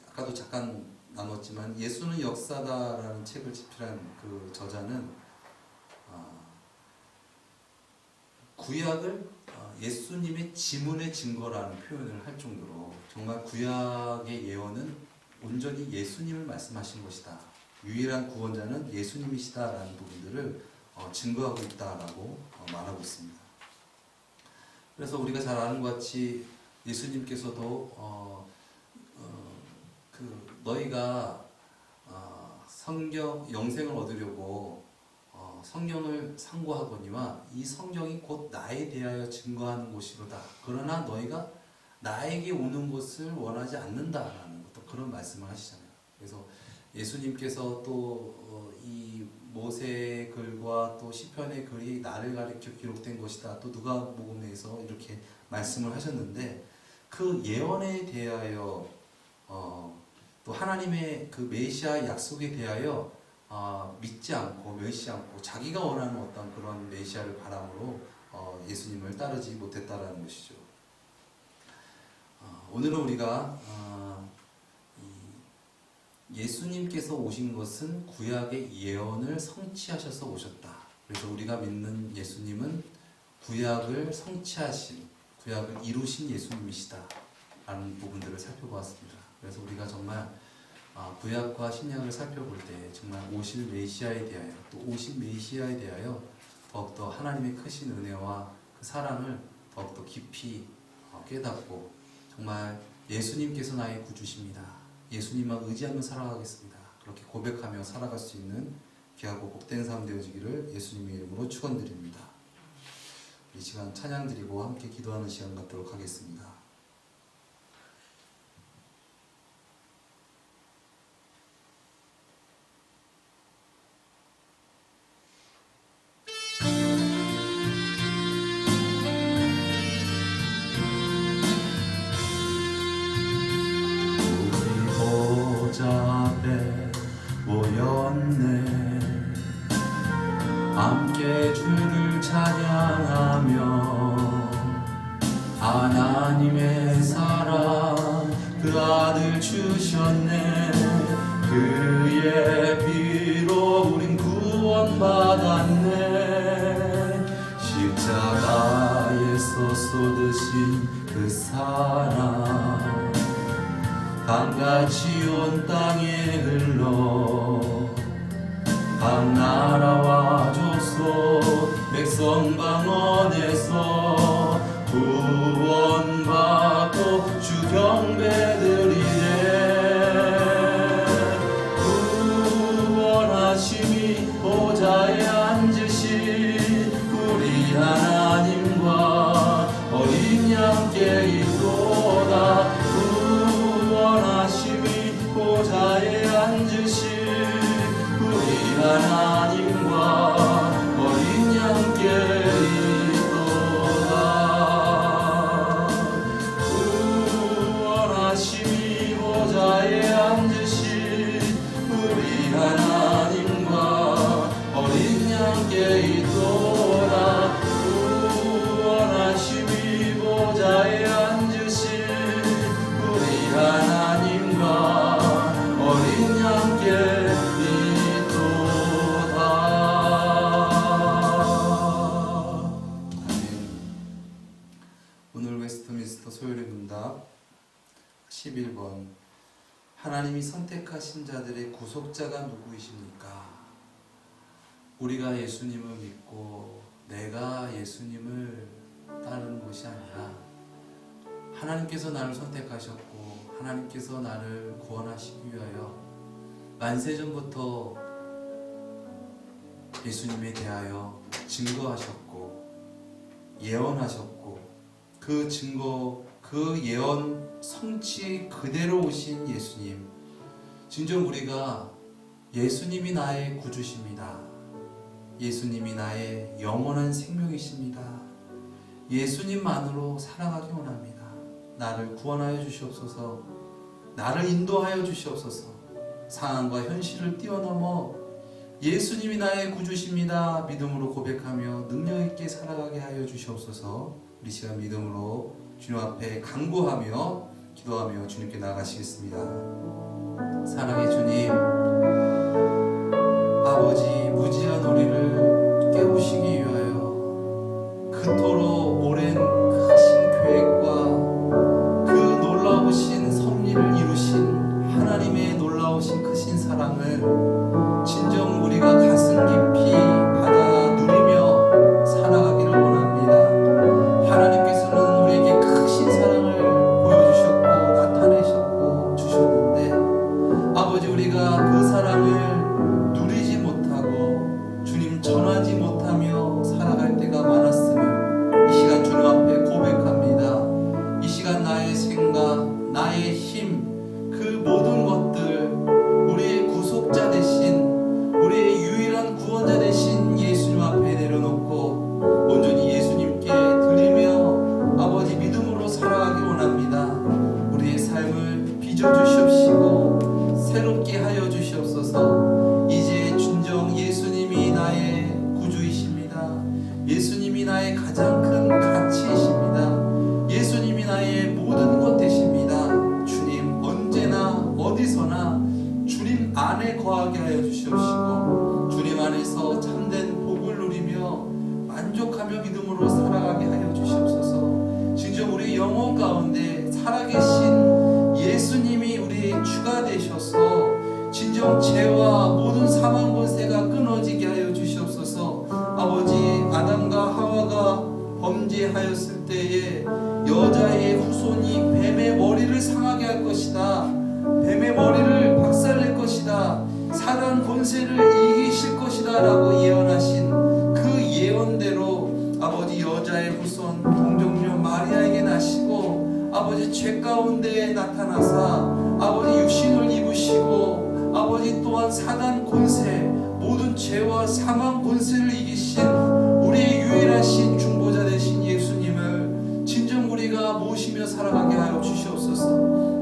S1: 아까도 잠깐 나눴지만 예수는 역사다라는 책을 집필한 그 저자는 구약을 예수님의 지문의 증거라는 표현을 할 정도로 정말 구약의 예언은 온전히 예수님을 말씀하신 것이다, 유일한 구원자는 예수님이시다라는 부분들을 증거하고 있다라고 말하고 있습니다. 그래서 우리가 잘 아는 것 같이 예수님께서도 너희가 성경 영생을 얻으려고 성경을 상고하거니와 이 성경이 곧 나에 대하여 증거하는 것이로다. 그러나 너희가 나에게 오는 것을 원하지 않는다라는 또 그런 말씀을 하시잖아요. 그래서 예수님께서 또 이 모세의 글과 또 시편의 글이 나를 가리켜 기록된 것이다, 또 누가복음에서 이렇게 말씀을 하셨는데, 그 예언에 대하여 또 하나님의 그 메시아 약속에 대하여 믿지 않고 멸시 않고 자기가 원하는 어떤 그런 메시아를 바람으로 예수님을 따르지 못했다라는 것이죠. 오늘은 우리가 예수님께서 오신 것은 구약의 예언을 성취하셔서 오셨다. 그래서 우리가 믿는 예수님은 구약을 성취하신, 구약을 이루신 예수님이시다 라는 부분들을 살펴보았습니다. 그래서 우리가 정말 구약과 신약을 살펴볼 때 정말 오실 메시아에 대하여 또 오신 메시아에 대하여 더욱더 하나님의 크신 은혜와 그 사랑을 더욱더 깊이 깨닫고 정말 예수님께서 나의 구주십니다. 예수님만 의지하며 살아가겠습니다. 그렇게 고백하며 살아갈 수 있는 귀하고 복된 삶 되어지기를 예수님의 이름으로 축원드립니다. 이 시간 찬양 드리고 함께 기도하는 시간 갖도록 하겠습니다. 앞에 모였네. 함께 주를 찬양하며 하나님의 사랑 그 아들 주셨네. 그의 피로 우린 구원받았네. 십자가에서 쏟으신 그 사랑 강같이 온 땅에 흘러 각 나라와 족속 백성 방언에서 구원받고 주 경배드리네. 구원하심이 보좌에 앉으신 우리 하나님과 어린 양께 있도다. 구원하심이 보좌에 앉으신 우리 하나님과 어린 양께 있도다. 구원하심이 보좌에 앉으신 우리 하나님과 어린 양께 있도다. 구원하심이 보좌에 앉으신 우리 하나님과 어린 양께 있도다. 아멘. 오늘 웨스트민스터 소요리 문답 11번. 하나님이 선택하신 자들의 구속자가 누구이십니까? 우리가 예수님을 믿고 내가 예수님을 따르는 것이 아니라 하나님께서 나를 선택하셨고 하나님께서 나를 구원하시기 위하여 만세전부터 예수님에 대하여 증거하셨고 예언하셨고 그 증거, 그 예언 성취 그대로 오신 예수님. 진정 우리가 예수님이 나의 구주십니다. 예수님이 나의 영원한 생명이십니다. 예수님만으로 살아가기 원합니다. 나를 구원하여 주시옵소서. 나를 인도하여 주시옵소서. 상황과 현실을 뛰어넘어 예수님이 나의 구주십니다. 믿음으로 고백하며 능력 있게 살아가게 하여 주시옵소서. 우리 시간 믿음으로 주님 앞에 간구하며 기도하며 주님께 나아가시겠습니다. 사랑의 주님, 아버지 무지한 우리를 깨우시기 위하여 그토록 오랜 크신 계획과 그 놀라우신 섭리를 이루신 하나님의 놀라우신 크신 사랑을 진정 우리가 가슴 깊이 받아 누리며 살아가기를 원합니다. 하나님께서는 우리에게 크신 사랑을 보여주셨고 나타내셨고 주셨는데 아버지 우리가 그 사랑을 누리지 못하고 주님 전하지 못하며 살아갈 때가 많았으면 이 시간 주님 앞에 영혼 가운데 살아계신 예수님이 우리의 주가 되셔서 진정 죄와 모든 사망 권세가 끊어지게 하여 주시옵소서. 아버지, 아담과 하와가 범죄하였을 때에 여자의 후손이 뱀의 머리를 상하게 할 것이다, 뱀의 머리를 박살낼 것이다, 사단 권세를 이기실 것이다 라고 예언하신 그 예언대로 아버지, 여자의 후손 동정녀 마리아에게 나시고 아버지, 죄 가운데 나타나사 아버지, 육신을 입으시고 아버지, 또한 사단 권세, 모든 죄와 사망 권세를 이기신 우리의 유일하신 중보자 되신 예수님을 진정 우리가 모시며 살아가게 하여 주시옵소서.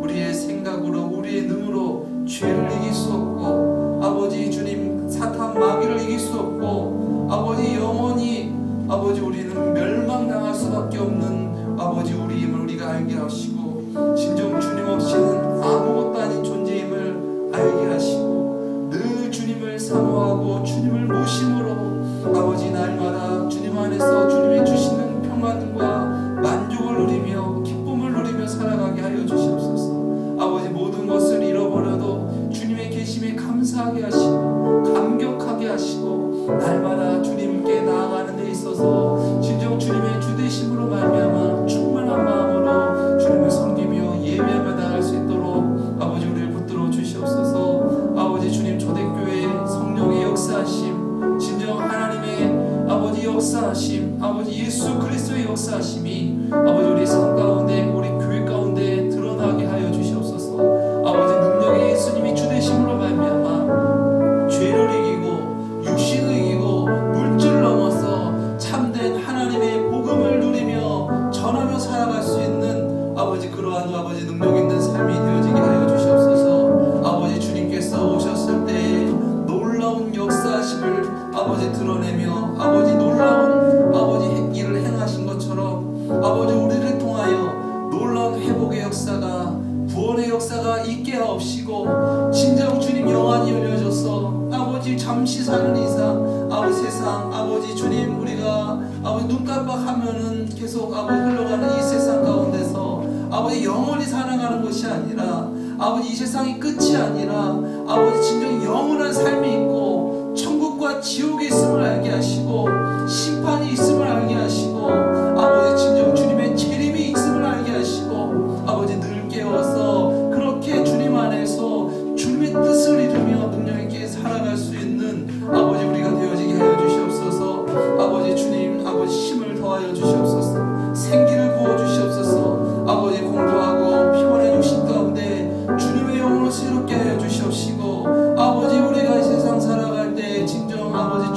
S1: 우리의 생각으로, 우리의 능으로 죄를 이길 수 없고 아버지 주님, 사탄 마귀를 이길 수 없고 아버지, 영원히 아버지 우리는 멸망당할 수밖에 없는 아버지 우리임을 우리가 알게 하시고 진정 주님 없이는 아무것도 아닌 존재임을 알게 하시고 늘 주님을 사모하고 주님을 모심으로 아버지, 날마다 주님 안에서 주님이 주시는 평안과 만족을 누리며 기쁨을 누리며 살아가게 하여 주시옵소서. 아버지, 모든 것을 잃어버려도 주님의 계심에 감사하게 하시고 감격하게 하시고 날마다 주님께 나아가는 데 있어서 진정 주님의 주되심으로 말미암아 충만한 마음으로 주님을 섬기며 예배하며 나아갈 수 있도록 아버지 우리를 붙들어 주시옵소서. 아버지 주님, 초대교회 성령의 역사하심, 진정 하나님의 아버지 역사하심, 아버지 예수 그리스도의 역사하심이 아버지 우리 삶 가운데, 우리 교회 가운데 드러나게 하여 주시옵소서. 아버지, 능력의 예수님이 주되심으로 말미암아 죄를 이기고 육신을 이기고 물질을 넘어서 참된 하나님의 복음을 누리며 전하며 살아갈 수 있는 아버지, 그러한 아버지 능력 있는 삶이 되어지게 하여 주시옵소서. 아버지, 주님께서 오셨을 때 놀라운 역사하심을 아버지 드러내며 아버지 놀라운 아버지 일을 행하신 것처럼 아버지 우리를 통하여 놀라운 회복의 역사가, 구원의 역사가 있게 하옵시고 진정 주님 영안이 열려져서 아버지 잠시 사는 이상 아버지 세상 아버지 주님, 우리가 아버지 눈 깜빡하면은 계속 아버지 흘러가는 이 세상 가운데서 아버지 영원히 살아가는 것이 아니라 아버지 이 세상이 끝이 아니라 아버지 진정 영원한 삶이 있고 천국과 지옥이 있음을 알게 하시고 심판이 있음을 알게 하시고 아버지 진정 주님의 재림이 있음을 알게 하시고 아버지 늘 깨워서 그렇게 주님 안에서 주님의 뜻을 이루며 능력 있게 살아갈 수 있는 아버지 우리가 되어지게 하여 주시옵소서. 아버지 주님, 아버지 힘을 더하여 주시옵소서. 생기를 부어 주시옵소서. 아버지 공부하고 피곤한 육신 가운데 주님의 영으로 새롭게 하여 주시옵시고 아버지 우리가 이 세상 살아갈 때 진정 아버지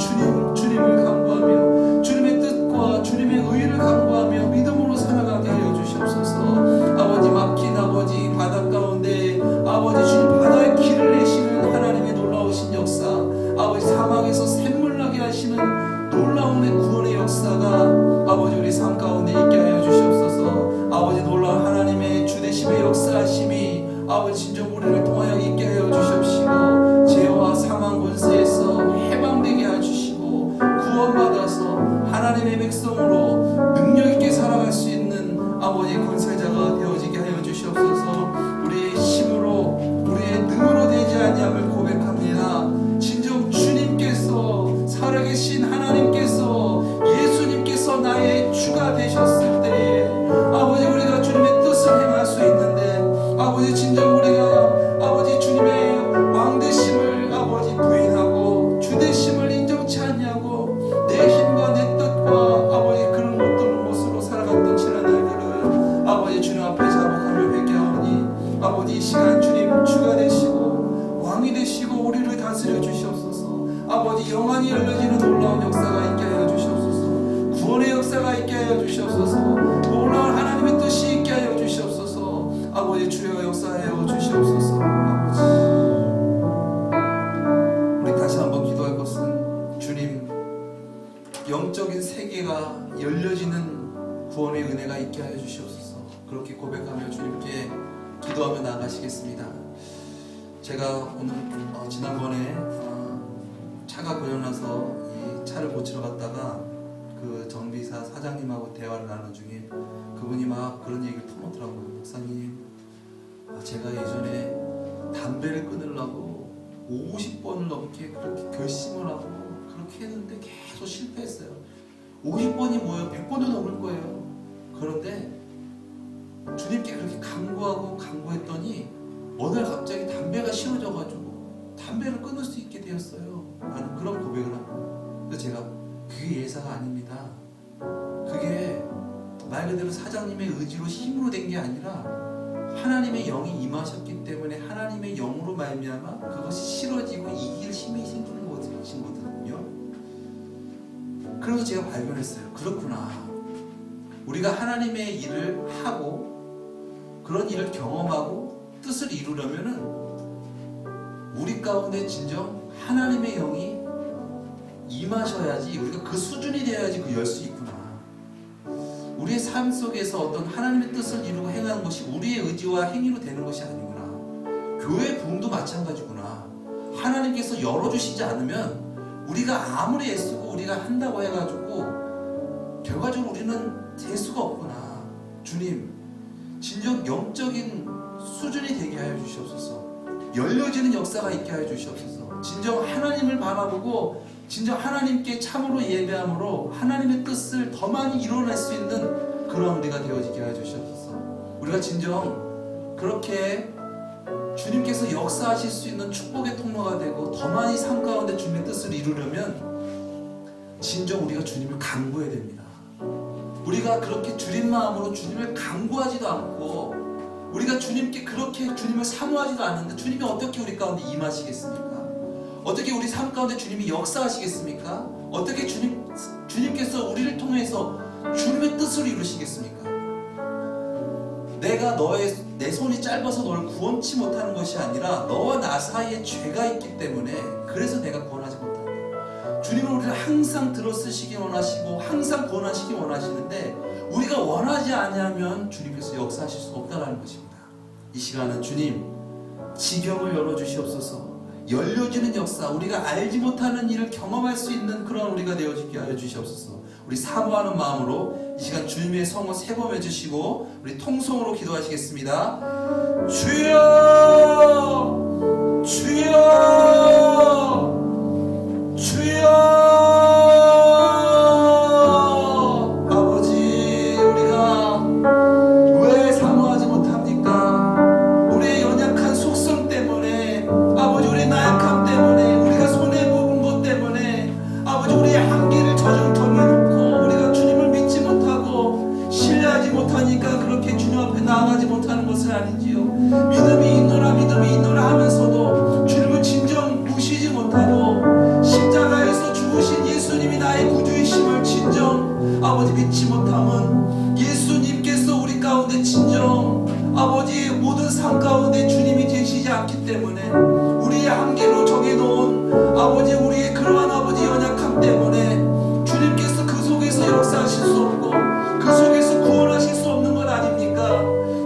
S1: 주님을 간구하며 주님의 뜻과 주님의 의를 간구하며 믿음으로 살아가게 하여 주시옵소서. 아버지, 막힌 아버지 바닷 가운데 아버지 주님 바다의 길을 내시는 하나님의 놀라우신 역사, 아버지 사막에서 샘물 나게 하시는 놀라운 구원의 역사가 아버지 우리 삶 가운데 있게 하여 주시옵소서. 아버지 놀라운 하나님의 주되심의 역사하심이 아버지 진정 우리를 통하여 있게 하여 주시옵시고 죄와 사망 권세에서 해방되게 해주시고 구원받아서 하나님의 백성으로 능력 있게 살아갈 수 있는 아버지 권세자가 되어지게 하여 주시옵소서. 우리의 힘으로 우리의 능으로 되지 아니함을 고백합니다. 진정 주님께서, 살아계신 하나님께서, 예수님께서 나의 주가 되셨을 때 아버지 우리가 주님의 뜻을 행할 수 있는데 아버지 진정 우리가 아버지 주님의 왕되심을 아버지 부인하고 주되심을 인정치 않냐고 내 힘과 내 뜻과 아버지 그런 못되는 모습으로 살아갔던 지난 날들을 아버지 주님 앞에 자복하며 회개하오니 아버지 이 시간 주님 주가 되시고 왕이 되시고 우리를 다스려 주시옵소서. 아버지 영안이 열려지는 놀라운 역사가 있게 하여 주시옵소서. 구원의 역사가 있게 하여 주시옵소서. 놀라운 하나님의 뜻이 있게 하여 주시옵소서. 아버지 주여 역사하여 주시옵소서. 아버지 우리 다시 한번 기도할 것은 주님 영적인 세계가 열려지는 구원의 은혜가 있게 하여 주시옵소서. 그렇게 고백하며 주님께 기도하며 나아가시겠습니다. 제가 오늘 지난번에 차가 고장나서 이 차를 고치러 갔다가 그 정비사 사장님하고 대화를 나누는 중에 그분이 막 그런 얘기를 터놓더라고요. 목사님, 제가 예전에 담배를 끊으려고 50번을 넘게 그렇게 결심을 하고 그렇게 했는데 계속 실패했어요. 50번이 뭐예요? 100번도 넘을 거예요. 그런데 주님께 그렇게 간구했더니 어느 날 갑자기 담배가 싫어져가지고 담배를 끊을 수 있게 되었어요. 라는 그런 고백을 합니다. 그래서 제가 그게 예사가 아닙니다. 그게 말 그대로 사장님의 의지로 힘으로 된 게 아니라 하나님의 영이 임하셨기 때문에 하나님의 영으로 말미암아 그것이 싫어지고 이길 힘이 생기는 것이거든요. 그래서 제가 발견했어요. 그렇구나. 우리가 하나님의 일을 하고 그런 일을 경험하고 뜻을 이루려면은 우리 가운데 진정 하나님의 영이 임하셔야지, 우리가 그 수준이 되어야지 그 열 수 있구나. 우리의 삶 속에서 어떤 하나님의 뜻을 이루고 행하는 것이 우리의 의지와 행위로 되는 것이 아니구나. 교회 부흥도 마찬가지구나. 하나님께서 열어주시지 않으면 우리가 아무리 애쓰고 우리가 한다고 해가지고 결과적으로 우리는 될 수가 없구나. 주님, 진정 영적인 수준이 되게 하여 주시옵소서. 열려지는 역사가 있게 하여 주시옵소서. 진정 하나님을 바라보고 진정 하나님께 참으로 예배함으로 하나님의 뜻을 더 많이 이뤄낼 수 있는 그런 우리가 되어지게 하여 주시옵소서. 우리가 진정 그렇게 주님께서 역사하실 수 있는 축복의 통로가 되고 더 많이 삶 가운데 주님의 뜻을 이루려면 진정 우리가 주님을 간구해야 됩니다. 우리가 그렇게 주님 마음으로 주님을 간구하지도 않고 우리가 주님께 그렇게 주님을 사모하지도 않는데 주님이 어떻게 우리 가운데 임하시겠습니까? 어떻게 우리 삶 가운데 주님이 역사하시겠습니까? 어떻게 주님께서 우리를 통해서 주님의 뜻을 이루시겠습니까? 내가 내 손이 짧아서 너를 구원치 못하는 것이 아니라 너와 나 사이에 죄가 있기 때문에 그래서 내가 구원하지 못한다. 주님은 우리를 항상 들어쓰시기 원하시고 항상 구원하시기 원하시는데 우리가 원하지 아니하면 주님께서 역사하실 수 없다는 것입니다. 이 시간은 주님, 지경을 열어주시옵소서. 열려지는 역사, 우리가 알지 못하는 일을 경험할 수 있는 그런 우리가 되어지게 하여 주시옵소서. 우리 사모하는 마음으로 이 시간 주님의 성을 세범해 주시고 우리 통성으로 기도하시겠습니다. 주여, 주여, 주여. 아버지, 우리가 왜 사모하지 못합니까? 우리의 연약한 속성 때문에, 아버지, 우리의 나약함 때문에, 우리가 손해본 것 때문에, 아버지, 우리의 한계를 정해놓고 우리가 주님을 믿지 못하고 신뢰하지 못하니까 그렇게 주님 앞에 나아가지 못하는 것은 아닌지요. 믿음이 있노라 하면서도 주님을 진정 무시지 못하고 십자가에서 죽으신 예수님이 나의 구주이심을 진정 아버지 믿지 못함은 예수님께서 우리 가운데 진정 아버지의 모든 삶 가운데 주님이 되시지 않기 때문에 우리의 한계로 정해놓은 아버지 우리의 그러한 아버지 연약함 때문에 주님께서 그 속에서 역사하실 수 없고 그 속에서 구원하실 수 없는 것 아닙니까?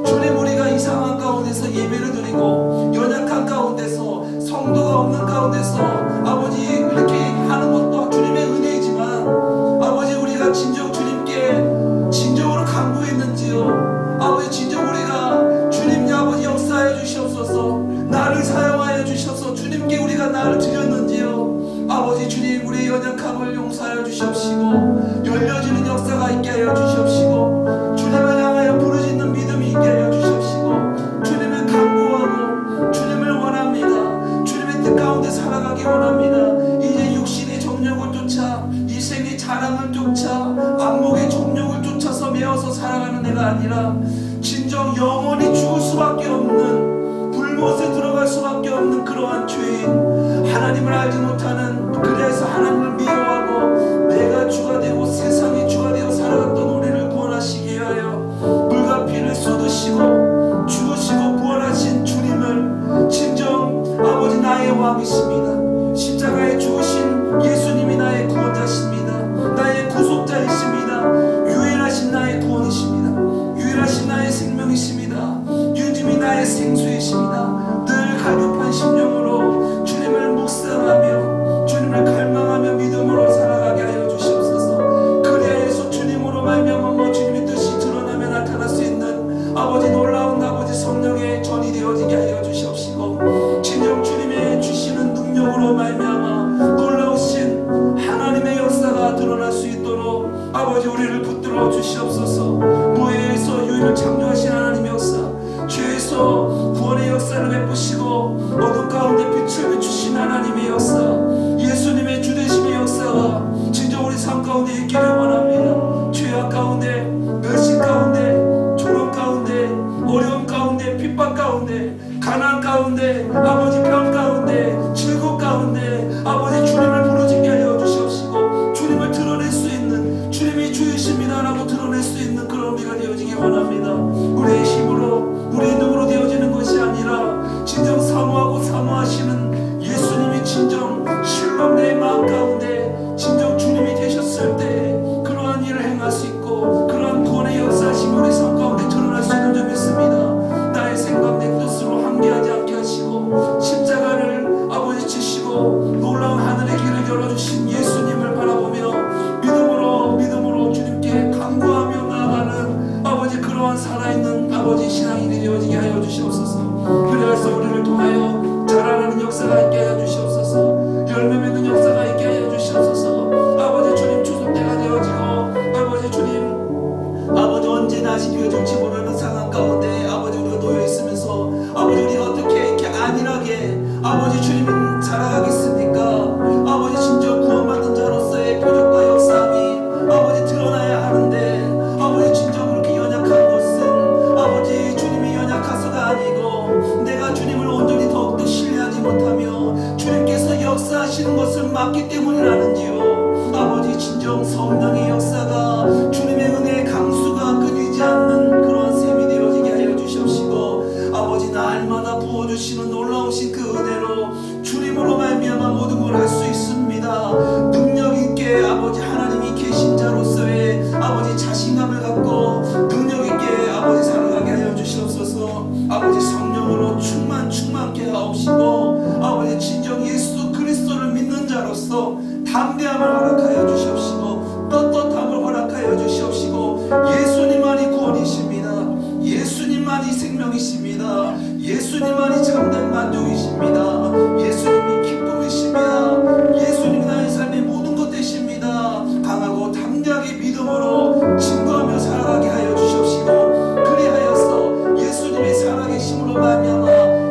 S1: 주님, 우리가 이 상황 가운데서 예배를 드리고 연약한 가운데서 성도가 없는 가운데서 아버지 이렇게 하는 것도 주님의 은혜이지만 아버지 우리가 진정 주님께 진정으로 간구했는지요? 아버지 진정 우리가 주님 아버지 역사하여 주시옵소서. 나를 사용하여 주셔서 주님께 우리가 나를 드렸는지요? 아버지 주님, 우리의 연약함을 용서하여 주시옵시고 열려지는 역사가 있게 하여 주시옵시고 주님을 향하여 부르짖는 믿음이 있게 하여 주시옵시고 주님을 간구하고 주님을 원합니다. 주님의 뜻 가운데 살아가기 원합니다. 이제 육신의 정욕을 쫓아 이 생의 자랑을 쫓아 안목의 정욕을 쫓아서 메어서 살아가는 내가 아니라 진정 영원히 죽을 수밖에 없는 불못에 들어갈 수밖에 없는 그러한 죄인, 하나님을 알지 못하는, 그래서 하나님을 미워하고 내가 주가 되고 세상이 주가 되어 살아갔던 우리를 구원하시게 하여 물과 피를 쏟으시고 죽으시고 부활하신 주님을 진정 아버지 나의 왕이십니다. 십자가에 죽으신 예수님이 나의 구원자십니다. 나의 구속자이십니다. 유일하신 나의 구원이십니다. 유일하신 나의 생명이십니다. 유님이 나의 생수이십니다. 늘 갈급한 심령으로 주님을 묵상하며 주님을 갈망하며 믿음으로 살아가게 하여 주시옵소서. 그래야
S3: 가운데 아버지 병 가운데 질곡 가운데 아버지 주님을 부르짖게 하여 주시옵시고 주님을 드러낼 수 있는 주님이 주이십니다라고 드러낼 수 있는 그런 우리가 되어지기 원합니다. 우리의 힘으로 우리의 능으로 되어지는 것이 아니라 진정 사모하고 사모하시는 예수님이 진정 실로 내 마음 가운데 진정 주님이 되셨을 때 그러한 일을 행할 수 있고 그러한 구원의 역사하심이 우리 삶 가운데 드러날 수 있는 점 있습니다. 나의 생각 내 뜻으로 함께하지 않게 하시고 십자가를 아버지 지시고 놀라운 하늘의 길을 열어주신 예수님을 바라보며 믿음으로 주님께 간구하며 나아가는 아버지 그러한 살아있는 아버지 신앙이 되어지게 하여 주시옵소서. 그래서 우리를 통하여 자라나는 역사가 있게 하여 주시옵소서. 열매 맺는 역사가 있게 하여 주시옵소서. 아버지 주님 추석때가 되어지고 아버지 주님 아버지 언제나 아시기에 좋지 못하는 상황 가운데 아버지 우리가 놓여 있으면서 아버지 우리가 어떻게 이렇게 안일하게 아버지 주님은 살아가겠습니까? 아버지 진정 구원받는 자로서의 표적과 역사함이 아버지 드러나야 하는데 아버지 진정 그렇게 연약한 것은 아버지 주님이 연약해서가 아니고 내가 주님을 온전히 더욱더 신뢰하지 못하며 주님께서 역사하시는 것을 막기 때문이라는지요. 아버지 진정 성령의 역사가 주님의 은혜의 강수가 끊이지 않는 그런 셈이 되어지게 하여 주시옵시고 아버지 날마다 부어주시는 놀라우신 그 은혜로 주님으로 말미암아 모든 걸 할 수 있습니다. 능력 있게 아버지 하나님이 계신 자로서의 아버지 자신감을 갖고 능력 있게 아버지 살아가게 하여 주시옵소서. 아버지 성령으로 충만케 하옵시고 아버지 진정 예수 그리스도를 믿는 자로서 담대함을 허락하여 주시옵시고 떳떳함을 허락하여 주시옵시고 예수님만이 구원이십니다. 예수님만이 생명이십니다. 예수님만이 참된 만족이십니다. 예수님이 기쁨이십니다. 예수님이 나의 삶의 모든 것 되십니다. 강하고 담대하게 믿음으로 증거하며 살아가게 하여 주시옵시고 그리하여서 예수님의 살아계심으로 말미암아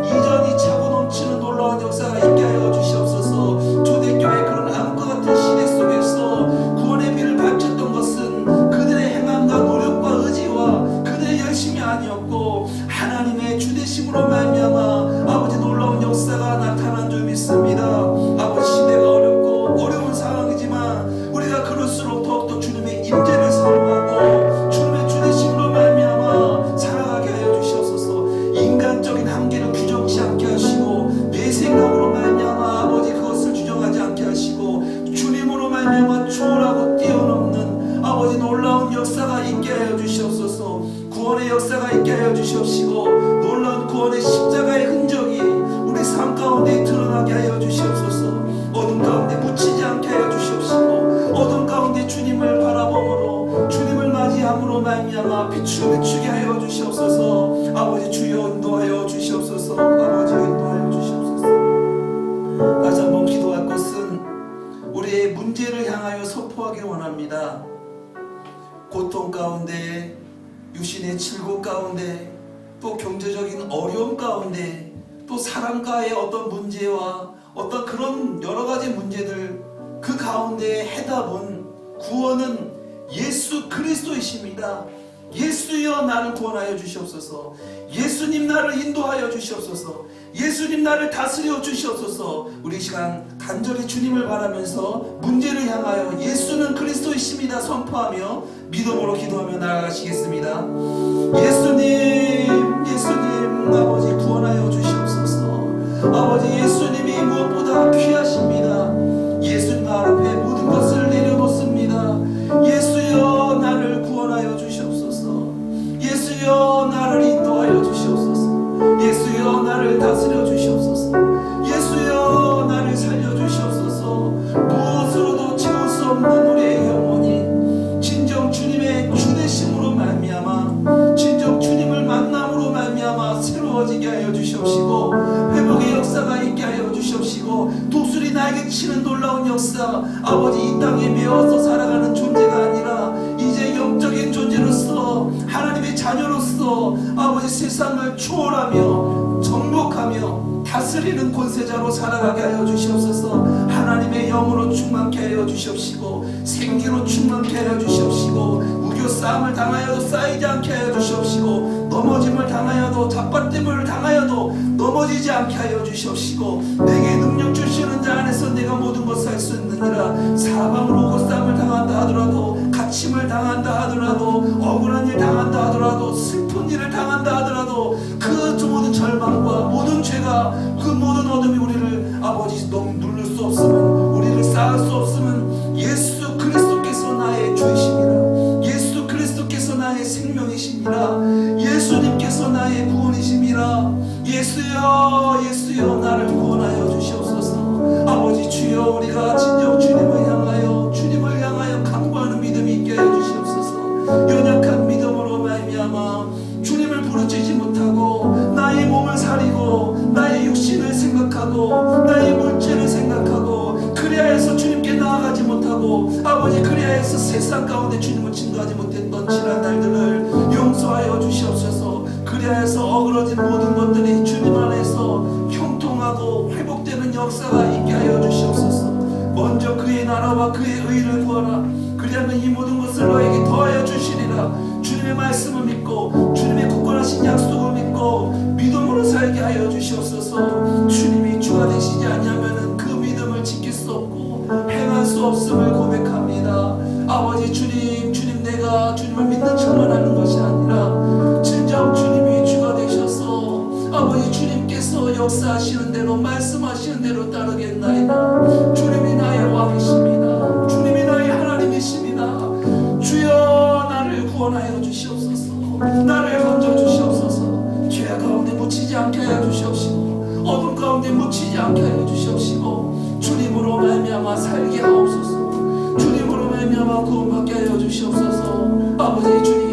S3: 이전이 차고 넘치는 놀라운 역사가 있게 하여 주시옵소서. 초대교회 그런 암과 같은 시대 속에서 구원의 빛을 밝혔던 것은 그들의 행함과 노력과 의지와 그들의 열심이 아니었고 하나님의 주대심으로 말미암아 아버지 놀라운 역사가 나타난 줄 믿습니다. 아버지 시대가 어렵고 어려운 상황이지만 우리가 그럴수록 더욱더 주님의 임재를 사모하고 주님의 주대심으로 말미암아 살아가게 하여 주시옵소서. 인간적인 한계를 규정치 않게 하시고 내 생각으로 말미암아 아버지 그것을 규정하지 않게 하시고 주님으로 말미암아 초월하고 뛰어넘는 아버지 놀라운 역사가 있게 하여 주시옵소서. 구원의 역사가 있게 하여 주시옵시고 놀라운 구원의 십자가의 흔적이 우리 삶 가운데 드러나게 하여 주시옵소서. 어둠 가운데 묻히지 않게 하여 주시옵시고 어둠 가운데 주님을 바라봄으로 주님을 맞이함으로 말미암아 비추게 하여 주시옵소서. 아버지 주여 인도하여 주시옵소서. 아버지 인도하여 주시옵소서. 다시 한번 기도할 것은 우리의 문제를 향하여 선포하기 원합니다. 고통 가운데 유신의 질곡 가운데 또 경제적인 어려움 가운데 또 사람과의 어떤 문제와 어떤 그런 여러 가지 문제들 그 가운데 해답은 구원은 예수 그리스도이십니다. 예수여 나를 구원하여 주시옵소서. 예수님 나를 인도하여 주시옵소서. 예수님 나를 다스려 주시옵소서. 우리 시간 간절히 주님을 바라면서 문제를 향하여 예수는 그리스도이십니다 선포하며 믿음으로 기도하며 나아가시겠습니다. 예수님 아버지 구원하여 주시옵소서. 아버지 예수님이 무엇보다 귀하십니다. 예수님 앞에 모든 것을 내려놓습니다. 예수여 나를 구원하여 주시옵소서. 예수여 나를 인도하여 주시옵소서. 예수여 나를 다스려 주시옵소서. 예수여 나를 살려 주시옵소서. 무엇으로도 채울 수 없는 우리의 영혼이 진정 주님의 주되심으로 말미암아 진정 주님을 만남으로 말미암아 새로워지게 하여 주시옵시고 회복의 역사가 있게 하여 주시옵시고 독수리 나에게 치는 놀라운 역사 아버지 이 땅에 매어서 살아가는 존재가 아니라 이제 영적인 존재로서 하나님의 자녀로서 아버지 세상을 초월하며 정복하며 다스리는 권세자로 살아가게 하여 주시옵소서. 하나님의 영으로 충만케 하여 주시옵시고 생기로 충만케 하여 주시옵시고 우겨 싸움을 당하여도 쌓이지 않게 하여 주시옵시고 넘어짐을 당하여도 잡아댐을 당하여도 넘어지지 않게 하여 주시옵시고 내게 능력 주시는 자 안에서 내가 모든 것을 할 수 있느니라. 사방으로 고싸움을 당한다 하더라도, 갇힘을 당한다 하더라도, 억울한 일 당한다 하더라도, 슬픈 일을 당한다 하더라도, 그 모든 절망과 모든 죄가, 그 모든 어둠이 우리를 아버지 너무 누를 수 없으면, 우리를 쌓을 수 없으면 예수 그리스도께서 나의 주이십니다. 예수 그리스도께서 나의 생명이십니다. 예수님께서 나의 구원이십니다. 예수여, 예수여, 나를 구원하여 주시옵소서. 아버지 주여, 우리가 진정 주님을 향하여 간구하는 믿음이 있게 하여 주시옵소서. 연약한 믿음으로 말미암아 주님을 부르짖지 못하고 나의 몸을 사리고 나의 육신을 생각하고 나의 물질을 생각하고 그리하여서 주님께 나아가지 못하고 아버지 그리하여서 세상 가운데 주님을 증거하지 못했던 지난 날들을 용서하여 주시옵소서. 그리하여서 어그러진 모든 것들이 주님 안에서 형통하고 회복되는 역사가 있게 하여 주시옵소서. 먼저 그의 나라와 그의 의를 구하라. 그리하면 이 모든 것을 너에게 더하여 주시리라. 주님의 말씀을 믿고 주님의 굳건하신 약속을 믿고 믿음으로 살게 하여 주시옵소서. 주님이 주가 되시지 않냐면 그 믿음을 지킬 수 없고 행할 수 없음을 고백합니다. 아버지 주님, 내가 주님을 믿는 척만 하는 것이 아니라 진정 주님이 주가 되셔서 아버지 주님께서 역사하시는 대로 말씀하시는 대로 따르겠나이다. 주님이 나의 왕이십니다. 주님이 나의 하나님이십니다. 주여, 나를 구원하여 주시옵소서. 나를 건져 주시옵소서. 죄 가운데 묻히지 않게 하여 주시옵시고 어둠 가운데 묻히지 않게 하여 주시옵시고 주님으로 말미암아 살게 하옵소서. 주님으로 말미암아 구원받게 하여 주시옵소서. 아버지 주님을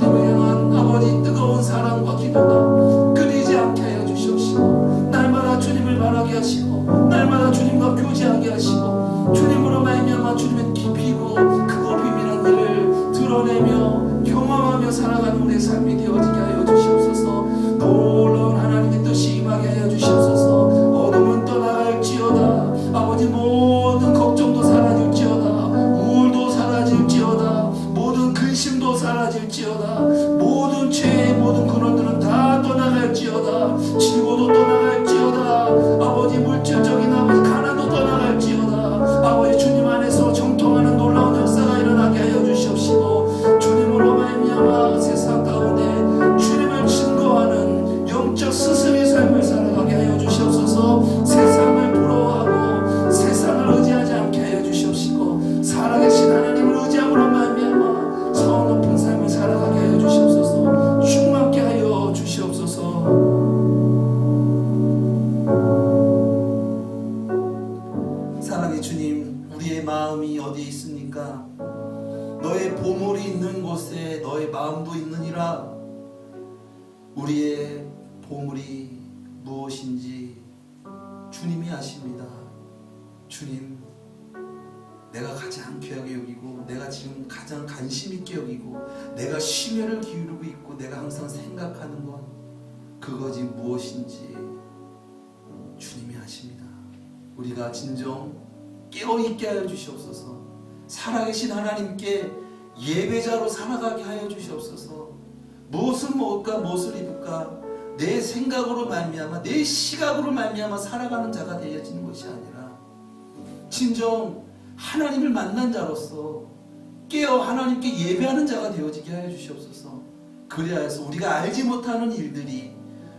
S3: 향한 아버지 뜨거운 사랑과 기도가 끊이지 않게 하여 주시옵시고 날마다 주님을 바라게 하시고 날마다 주님과 교제하게 하시고 주님으로 말미암아 주님의 깊이고 크고 비밀한 일을 드러내며 경험하며 살아가는 우리의 삶이 되어지게 하여 주시옵소서. 놀라운 하나님의 뜻이 임하게 하여 주시옵소서. 어둠은 떠나갈지어다. 아버지 모든 걱정도 사라질지어다. 우울도 사라질지어다. 모든 근심도 사라질지어다. 모든 죄의 모든 근원들은 다 떠나갈지어다. 지고도 떠나갈지어다. 아버지 물질적인 아버지 가난도 떠나갈지어다. 아버지 주님 안에서 정통하는 놀라운 역사가 일어나게 하여 주시옵시고 주님으로 말미암아 세상 가운데 주님을 증거하는 영적 스승의 삶을 살아가게 하여 주시옵소서. 세상을 부러워하고 세상을 의지하지 않게 하여 주시옵시고 살아계신 하나님을 의지함으로 말미암아 성 높은 삶을 살아가게 하여 주시옵소서. 충만케 하여 주시옵소서. 사랑의 주님, 우리의 마음이 어디에 있습니까? 너의 보물이 있는 곳에 너의 마음도 있느니라. 우리의 보물이 무엇인지 주님이 아십니다. 주님, 내가 가장 귀하게 여기고 내가 지금 가장 관심 있게 여기고 내가 심혈을 기울이고 있고 내가 항상 생각하는 것 그것이 무엇인지 주님이 아십니다. 우리가 진정 깨어있게 하여 주시옵소서. 살아계신 하나님께 예배자로 살아가게 하여 주시옵소서. 무엇을 먹을까 무엇을 입을까 내 생각으로 말미암아 내 시각으로 말미암아 살아가는 자가 되어지는 것이 아니라 진정 하나님을 만난 자로서 깨어 하나님께 예배하는 자가 되어지게 하여 주시옵소서. 그리하여서 우리가 알지 못하는 일들이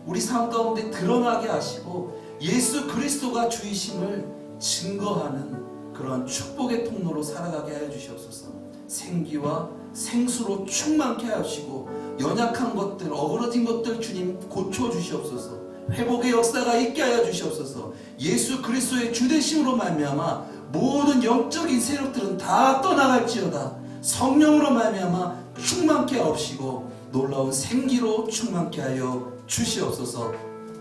S3: 우리 삶 가운데 드러나게 하시고 예수 그리스도가 주이심을 증거하는 그런 축복의 통로로 살아가게 하여 주시옵소서. 생기와 생수로 충만케 하시고 연약한 것들 어그러진 것들 주님 고쳐주시옵소서. 회복의 역사가 있게 하여 주시옵소서. 예수 그리스도의 주되심으로 말미암아 모든 영적인 세력들은 다 떠나갈지어다. 성령으로 말미암아 충만케 하옵시고 놀라운 생기로 충만케 하여 주시옵소서.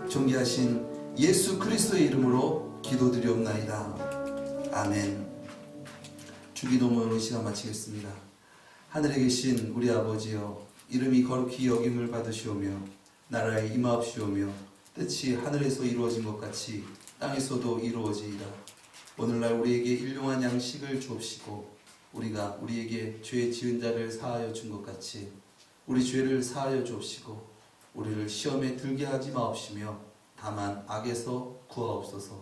S3: 존귀하신 예수 그리스도의 이름으로 기도드리옵나이다. 아멘. 주기도문으로 시간 마치겠습니다. 하늘에 계신 우리 아버지여, 이름이 거룩히 여김을 받으시오며 나라에 임하옵시오며 뜻이 하늘에서 이루어진 것 같이 땅에서도 이루어지이다. 오늘날 우리에게 일용할 양식을 주옵시고 우리가 우리에게 죄 지은 자를 사하여 준 것 같이 우리 죄를 사하여 주옵시고 우리를 시험에 들게 하지 마옵시며
S1: 다만 악에서 구하옵소서.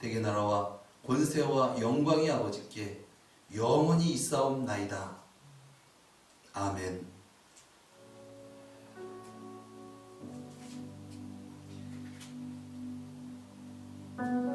S1: 대개 나라와 권세와 영광이 아버지께 영원히 있사옵나이다. 아멘.